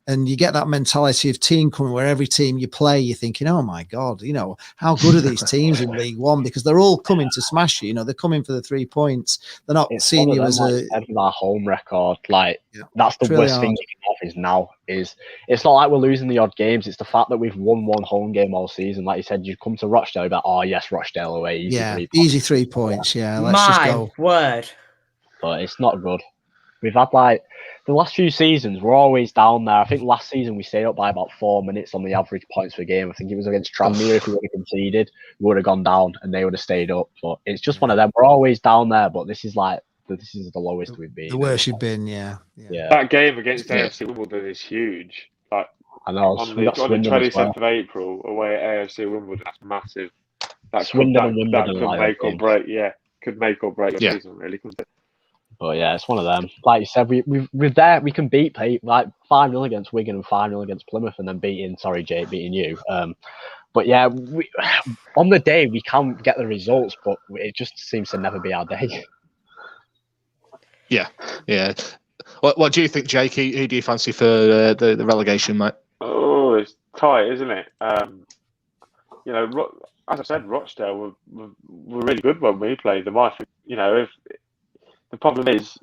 and you get that mentality of team coming where every team you play, you're thinking, oh my God, you know, how good are these teams in League One? Because they're all coming to smash you. You know, they're coming for the 3 points. They're not seeing you as our home record. Like that's the worst thing you can have is now is it's not like we're losing the odd games. It's the fact that we've won 1 home game all season. Like you said, you come to Rochdale, but oh yes, Rochdale away. Easy 3 points. Yeah, let's just go. Word. But it's not good. We've had like the last few seasons, we're always down there. I think last season we stayed up by about 4 minutes on the average points per game. I think it was against Tranmere. If we would have conceded, we would have gone down and they would have stayed up. But it's just one of them. We're always down there, but this is the lowest we've been. The worst you've been, yeah. That game against AFC Wimbledon is huge. Like I know on the 27th of April away at AFC Wimbledon, that's massive. That could make or break. Yeah, could make or break the season, really, couldn't it? But yeah, it's one of them. Like you said, we're there. We can beat like 5-0 against Wigan and 5-0 against Plymouth, and then beating you. But yeah, on the day we can get the results, but it just seems to never be our day. Yeah. What do you think, Jake? Who do you fancy for the relegation, mate? Oh, it's tight, isn't it? You know, as I said, Rochdale were really good when we played them. I think, you know, if the problem is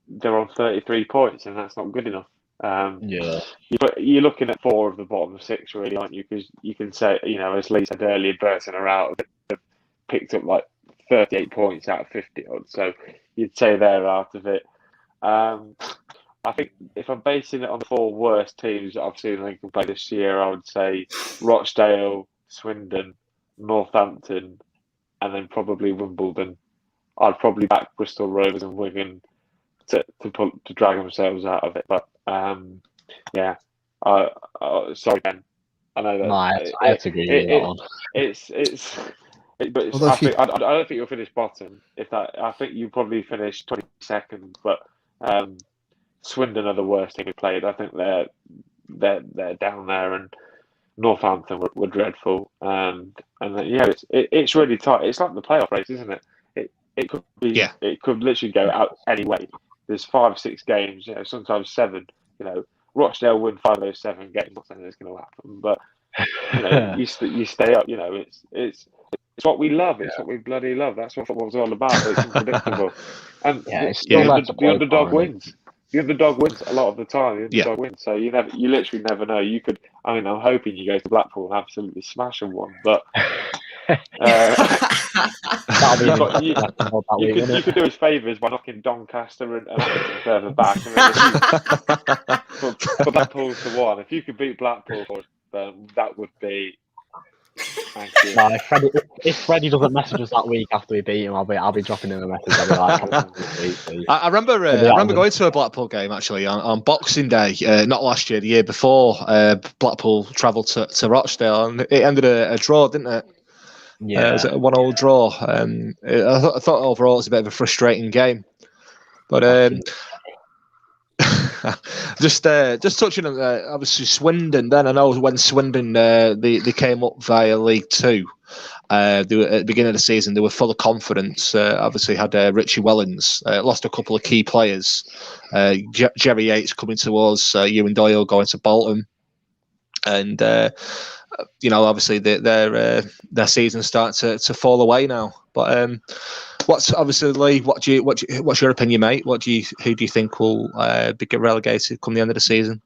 they're on 33 points, and that's not good enough. You're looking at 4 of the bottom 6, really, aren't you? Because you can say, you know, as Lee said earlier, Burton are out. They've picked up like 38 points out of 50 odd, so you'd say they're out of it. I think if I'm basing it on the 4 worst teams that I've seen Lincoln play this year, I would say Rochdale, Swindon, Northampton, and then probably Wimbledon. I'd probably back Bristol Rovers and Wigan to drag themselves out of it. But sorry, Ben. I know that. No, I have to agree with that one. I don't think you'll finish bottom. I think you probably finish 22nd. But Swindon are the worst team we played. I think they're down there, and Northampton were dreadful. And it's really tight. It's like the playoff race, isn't it? It could be. Yeah. It could literally go out anyway. There's 5, 6 games. You know, sometimes 7. You know, Rochdale win 5 of those 7 games. I'm not saying it's going to happen, but you know, you stay up. You know, it's what we love. It's what we bloody love. That's what football's all about. It's unpredictable, and the underdog wins. The underdog wins a lot of the time. The underdog wins. So you literally never know. You could. I mean, I'm hoping you go to Blackpool and absolutely smash them one, but. You could do us favours by knocking Doncaster and Accrington further back. But Blackpool's the one. If you could beat Blackpool, that would be. Thank you. No, if Freddie doesn't message us that week after we beat him, I'll be dropping him a message. I'll be like, I remember going to a Blackpool game actually on Boxing Day, not last year, the year before. Blackpool travelled to Rochdale, and it ended a draw, didn't it? Yeah, it was a 1-1 draw. I thought overall it was a bit of a frustrating game, but Just touching on obviously Swindon. Then I know when Swindon they came up via League Two. They were, at the beginning of the season, they were full of confidence. Obviously, had Richie Wellens, lost a couple of key players. Jerry Yates coming to us, Ewan Doyle going to Bolton, and obviously their season's starting to fall away now. But what's obviously Lee? What's your opinion, mate? Who do you think will get relegated come the end of the season?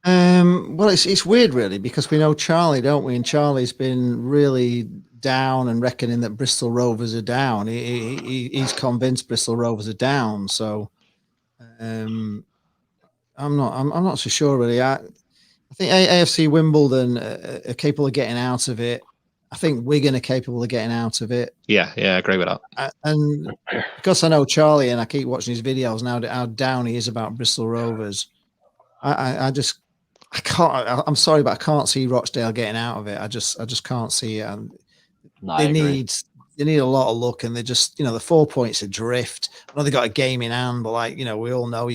Well, it's weird, really, because we know Charlie, don't we? And Charlie's been really down and reckoning that Bristol Rovers are down. He's convinced Bristol Rovers are down. So I'm not so sure, really. I think AFC Wimbledon are capable of getting out of it. I think Wigan are capable of getting out of it. Yeah, I agree with that. And because I know Charlie and I keep watching his videos now, how down he is about Bristol Rovers, I can't. I'm sorry, but I can't see Rochdale getting out of it. I just can't see it. And they need a lot of luck, and they just the 4 points adrift. I know they got a game in hand, but we all know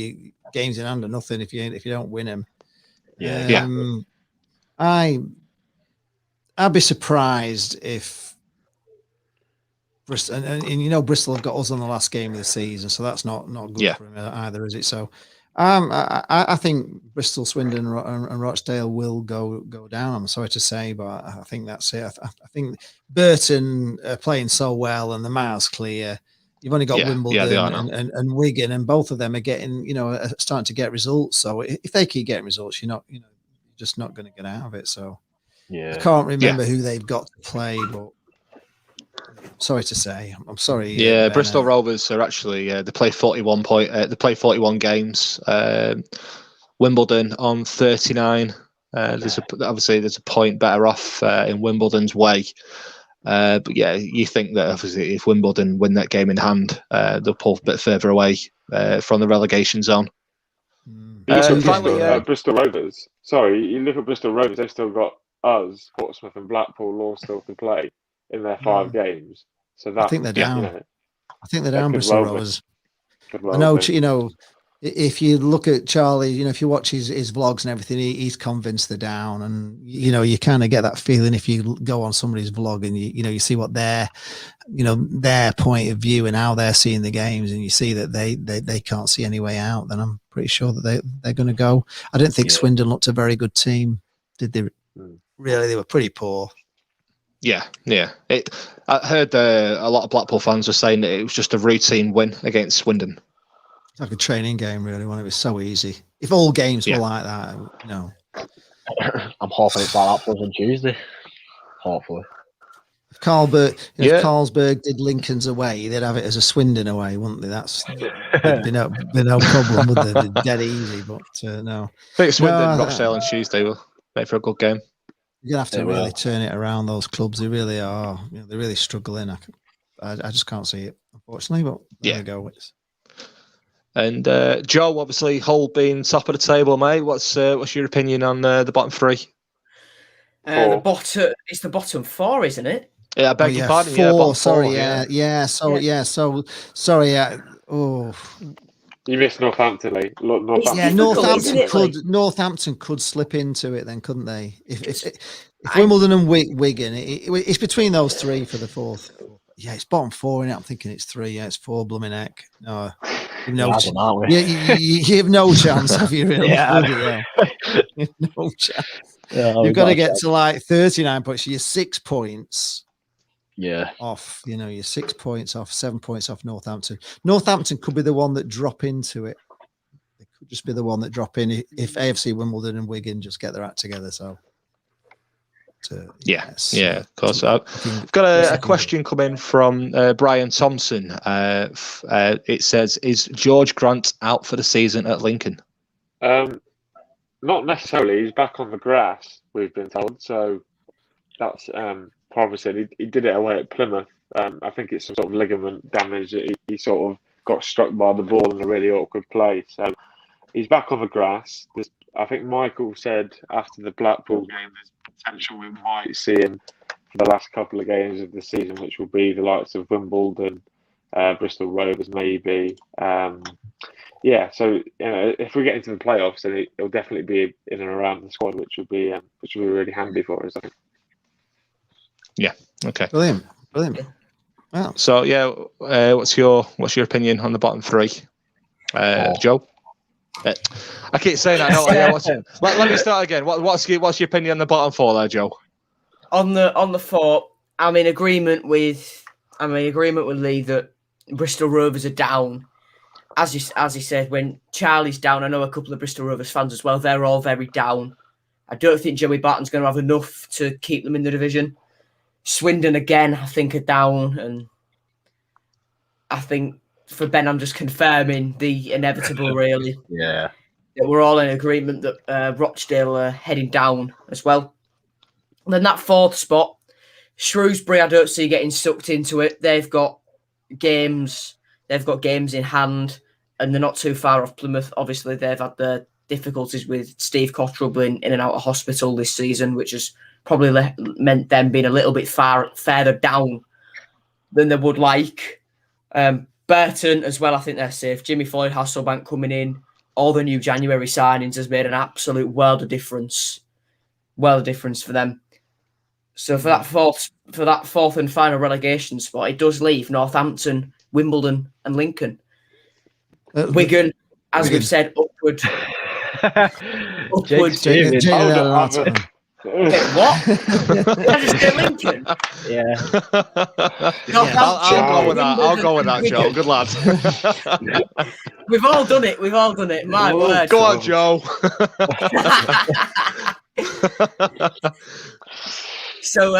games in hand are nothing if you don't win them. Yeah. I'd be surprised if Bristol and Bristol have got us on the last game of the season, so that's not good for him either, is it? So I think Bristol, Swindon, and Rochdale will go down. I'm sorry to say, but I think that's it. I think Burton are playing so well, and the miles clear. You've only got Wimbledon and Wigan, and both of them are getting, starting to get results. So if they keep getting results, you're just not going to get out of it. So I can't remember who they've got to play, but sorry to say, I'm sorry. Yeah, Bristol Rovers are actually they play 41 games. Wimbledon on 39. There's a point better off in Wimbledon's way. But yeah, you think that obviously if Wimbledon win that game in hand, they'll pull a bit further away from the relegation zone. Bristol Rovers. Sorry, you look at Bristol Rovers. They've still got us, Portsmouth, and Blackpool all still to play in their 5 games. So that, I think they're down. I think they're down, Bristol Rovers. Well I know, if you look at Charlie, if you watch his vlogs and everything, he's convinced they're down. And, you kind of get that feeling if you go on somebody's vlog and, you see what their point of view and how they're seeing the games, and you see that they can't see any way out, then I'm pretty sure that they're going to go. I don't think Swindon looked a very good team, did they? Really, they were pretty poor. Yeah. I heard a lot of Blackpool fans were saying that it was just a routine win against Swindon. It's like a training game, really, when it was so easy. If all games were like that, I'm hoping it's like that on Tuesday. Hopefully. If Carlsberg did Lincoln's away, they'd have it as a Swindon away, wouldn't they? There'd be no problem, would they? They're dead easy, but no. I think Swindon, Rochdale on Tuesday will make for a good game. You're going to have to really turn it around, those clubs. They really are. They're really struggling. I just can't see it, unfortunately, but there you go. And Joe, obviously, Hull being top of the table, mate. What's your opinion on the bottom 3? It's the bottom 4, isn't it? Yeah, I beg your pardon. 4, sorry, sorry. You missed Northampton, Lee. Northampton could slip into it then, couldn't they? If Wimbledon and Wigan, it's between those 3 for the 4th. Yeah, it's bottom 4, and I'm thinking it's 3. Yeah, it's 4, blooming heck. No, you have no chance, have you really? You have no chance. You've got to get to like 39 points. You're 6 points. Off, you're 6 points off, 7 points off Northampton. Northampton could be the one that drop into it. They could just be the one that drop in if AFC Wimbledon and Wigan just get their act together. So, of course. I've got a question coming from Brian Thompson. It says, "Is George Grant out for the season at Lincoln?" Not necessarily. He's back on the grass, we've been told. So that's promising. He did it away at Plymouth. I think it's some sort of ligament damage that he sort of got struck by the ball in a really awkward place. So he's back on the grass. I think Michael said after the Blackpool game, there's potential we might see him for the last couple of games of the season, which will be the likes of Wimbledon, Bristol Rovers maybe. yeah, so if we get into the playoffs, then it'll definitely be in and around the squad, which would be really handy for us, I think. Yeah. Okay. Brilliant. Wow. So yeah, what's your opinion on the bottom three, Joe? I keep saying that. No, let me start again. What's your opinion on the bottom four there, Joe? On the four, I'm in agreement with Lee that Bristol Rovers are down. As he said, when Charlie's down, I know a couple of Bristol Rovers fans as well. They're all very down. I don't think Joey Barton's going to have enough to keep them in the division. Swindon again, I think, are down, and I think for Ben, I'm just confirming the inevitable. Really, Yeah. that we're all in agreement that Rochdale are heading down as well. And then that fourth spot, Shrewsbury, I don't see getting sucked into it. They've got games in hand, and they're not too far off Plymouth. Obviously, they've had the difficulties with Steve Cottrell being in and out of hospital this season, which has probably meant them being a little bit further down than they would like. Burton as well, I think they're safe. Jimmy Floyd Hasselbank coming in. All the new January signings has made an absolute world of difference for them. So for that fourth and final relegation spot, it does leave Northampton, Wimbledon, and Lincoln. Wigan, as we've said, upward. Jake's Jake had an article. Wait, what? Did I just say Lincoln? Yeah. I'll go with that, Joe. Good lad. We've all done it. My word. Go on, Joe. So,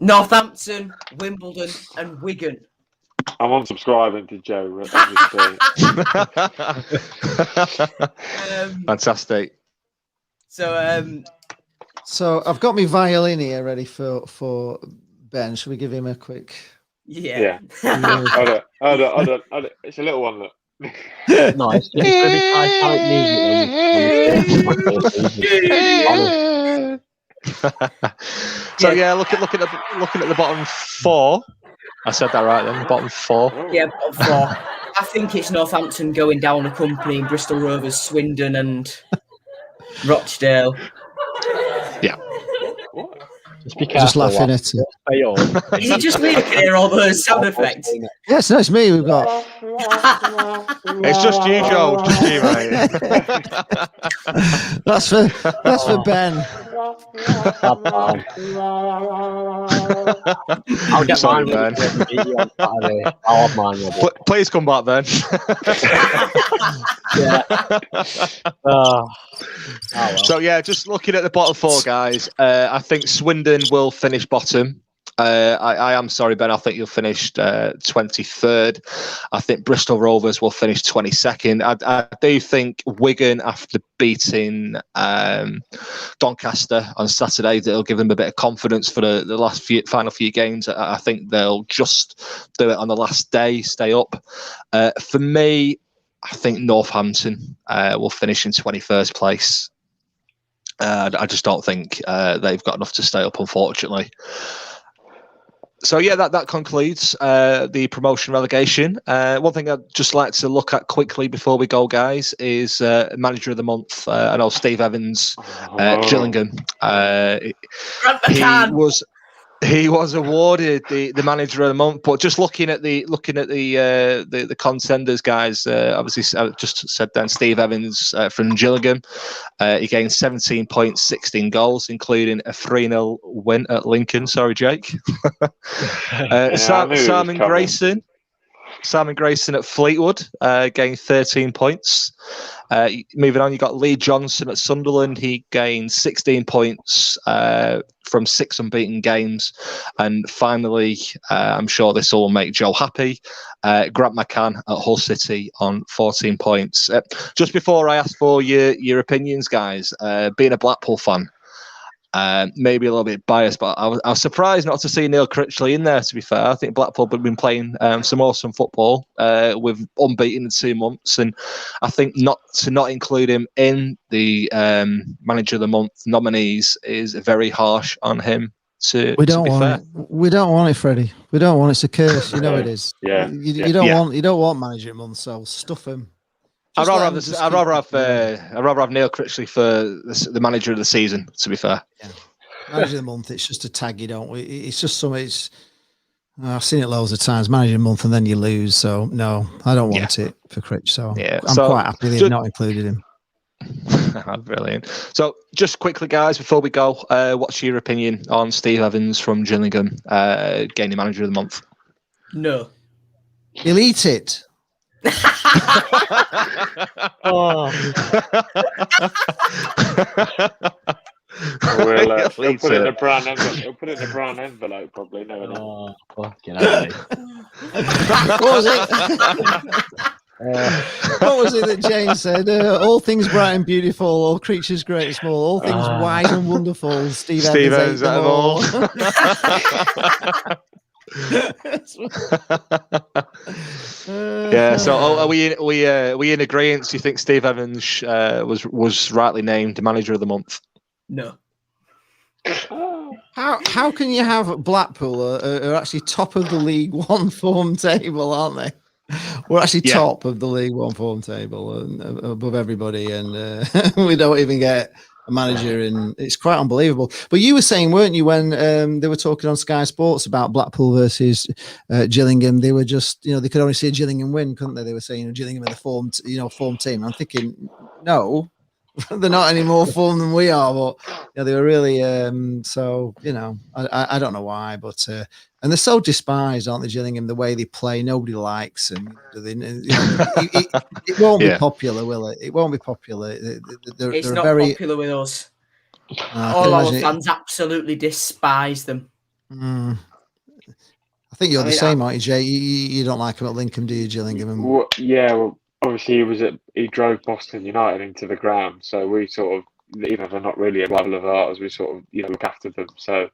Northampton, Wimbledon, and Wigan. I'm unsubscribing to Joe. Fantastic. So I've got my violin here ready for Ben. Should we give him a quick? Yeah. Hold on. It's a little one. Look. No, it's really So yeah, looking at the bottom four. I said that right then. The bottom four. Yeah, bottom four. I think it's Northampton going down, accompanying Bristol Rovers, Swindon, and Rochdale. Yeah. Just be careful. Just laughing at it. Is it just me who can hear all those sound effects? Yes, no, it's me. We've got. It's just you, Joe. Just you, mate. That's for Ben. I'll get Sorry, mine. Ben. I'll have mine ready. Please come back then. Well. So yeah, just looking at the bottom four, guys. I think Swindon will finish bottom. I am sorry, Ben. I think you'll finish 23rd. I think Bristol Rovers will finish 22nd. I do think Wigan, after beating Doncaster on Saturday, that'll give them a bit of confidence for the final few games. I think they'll just do it on the last day, stay up. For me, I think Northampton will finish in 21st place. I just don't think they've got enough to stay up, unfortunately. So yeah, that concludes the promotion relegation. One thing I'd just like to look at quickly before we go, guys, is Manager of the Month. I know Steve Evans, Gillingham. He was awarded the Manager of the Month, but just looking at the contenders, guys. Obviously, I just said then Steve Evans from Gillingham. He gained 17 points, 16 goals, including a 3-0 win at Lincoln. Sorry, Jake. Simon Grayson at Fleetwood gained 13 points. Moving on, you got Lee Johnson at Sunderland. He gained 16 points from 6 unbeaten games. And finally, I'm sure this will make Joe happy, Grant McCann at Hull City on 14 points. Just before I ask for your opinions, guys, being a Blackpool fan, maybe a little bit biased, but I was surprised not to see Neil Critchley in there, to be fair. I think Blackpool have been playing some awesome football with unbeaten in 2 months, and I think not include him in the Manager of the Month nominees is very harsh on him, We don't want it. We don't want it, Freddie. We don't want it. It's a curse. You know it is. Yeah. You don't want manager of the month, so stuff him. I'd rather have Neil Critchley for the manager of the season. To be fair, yeah. Manager of the month. It's just a tag, you don't. It's just something. I've seen it loads of times. Manager of the month, and then you lose. So no, I don't want it for Critch. So I'm quite happy they've not included him. Brilliant. So just quickly, guys, before we go, what's your opinion on Steve Evans from Gillingham getting manager of the month? No. He'll eat it. We'll put it in a brown envelope. He'll put it in a brown envelope, probably. No. Fucking hell. What was it? What was it that James said? All things bright and beautiful, all creatures great and small, all things wise and wonderful. Steve Evans ate them all. Yeah. So are we in agreement? Do you think Steve Evans was rightly named manager of the month? No. How can you have Blackpool are actually top of the League One form table, aren't they? We're actually top of the League One form table and above everybody, and we don't even get a manager in. It's quite unbelievable. But you were saying, weren't you, when they were talking on Sky Sports about Blackpool versus Gillingham? They were just, they could only see a Gillingham win, couldn't they? They were saying Gillingham are the form team. I'm thinking, no, they're not any more form than we are. But they were really. So I don't know why, but. And they're so despised, aren't they, Gillingham? The way they play, nobody likes, and it won't be popular, will it? It won't be popular. It's not popular with us. All our fans absolutely despise them. I think you're the same, aren't you, Jay? You don't like them at Lincoln, do you, Gillingham? Well, obviously he drove Boston United into the ground, so we sort of, they're not really a rival of ours. We sort of look after them, so.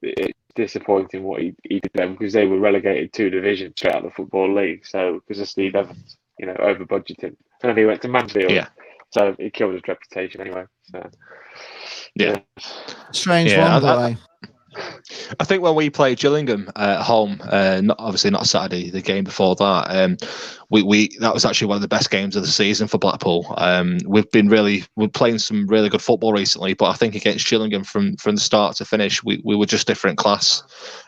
It's disappointing what he did them, because they were relegated 2 divisions straight out of the Football League. So because of Steve Evans, over budgeting, and then he went to Mansfield, so he killed his reputation anyway. So strange one, boy. I think when we played Gillingham at home, obviously not Saturday, the game before that, that was actually one of the best games of the season for Blackpool. We're playing some really good football recently, but I think against Gillingham from the start to finish, we were just different class.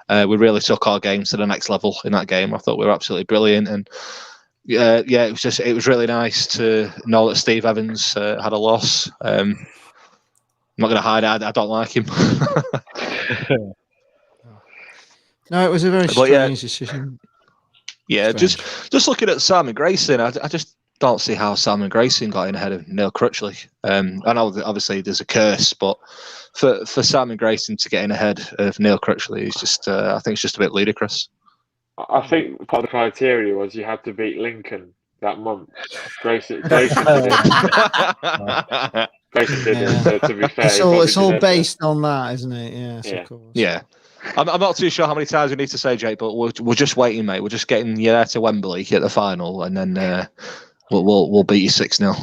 We really took our game to the next level in that game. I thought we were absolutely brilliant, and it was really nice to know that Steve Evans had a loss. I'm not going to hide it. I don't like him. No, it was a very strange decision. Yeah, just looking at Simon Grayson, I just don't see how Simon Grayson got in ahead of Neil Critchley. I know that obviously there's a curse, but for Simon Grayson to get in ahead of Neil Critchley is just, I think it's just a bit ludicrous. I think part of the criteria was you had to beat Lincoln that month. Grayson did it. Grayson did it, so to be fair. It's all based on that, isn't it? Yes, of course. Yeah. I'm not too sure how many times we need to say, Jake, but we're just waiting, mate. We're just getting you there to Wembley at the final, and then we'll beat you 6-0.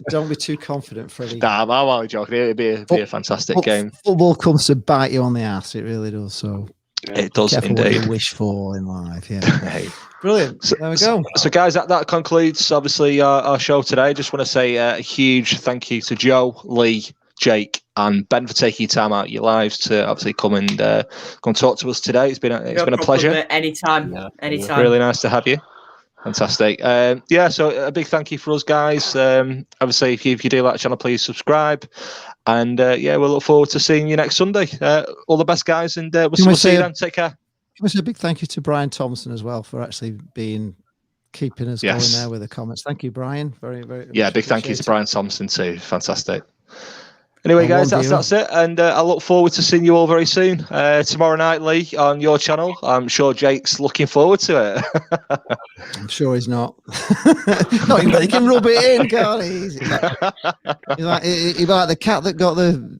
Don't be too confident, Freddie. Nah, I'm only joking. It'd be a fantastic game. Football comes to bite you on the ass. It really does. So it does indeed. What you wish for in life. Yeah. Brilliant. There we go. So guys, that concludes obviously our show today. Just want to say a huge thank you to Joe, Lee, Jake, and Ben for taking your time out of your lives to obviously come and talk to us today. It's been a pleasure. Anytime. Really nice to have you. Fantastic. So a big thank you for us guys. Obviously, if you do like the channel, please subscribe. And we'll look forward to seeing you next Sunday. All the best, guys, and we'll see you then. Take care. Give us a big thank you to Brian Thompson as well for actually keeping us going there with the comments. Thank you, Brian. Very, very. Yeah, big thank you to Brian Thompson too. Fantastic. Anyway, guys, that's it, and I look forward to seeing you all very soon. Tomorrow night, Lee, on your channel. I'm sure Jake's looking forward to it. I'm sure he's not. Not even, he can rub it in, can't he? He's like the cat that got the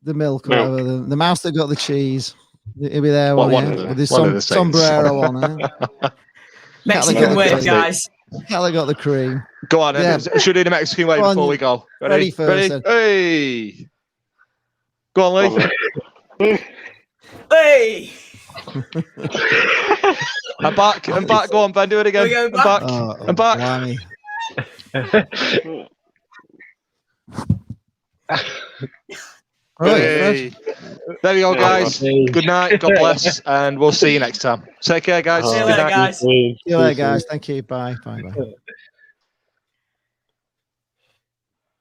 milk, or whatever, the mouse that got the cheese. He'll be there with his sombrero on. Mexican wave, guys. Cat that got the cream. Go on, should we do the Mexican wave before we go? Ready first. Hey! Go on, Lee. Hey! I'm back. Go on, Ben. Do it again. We're I'm going back. Oh, I'm back. blimey. Right, Hey. There we go, guys. Good night. God bless. And we'll see you next time. Take care, guys. See you Good later, night. guys. See you later, guys. Thank you. Bye. Bye. Bye.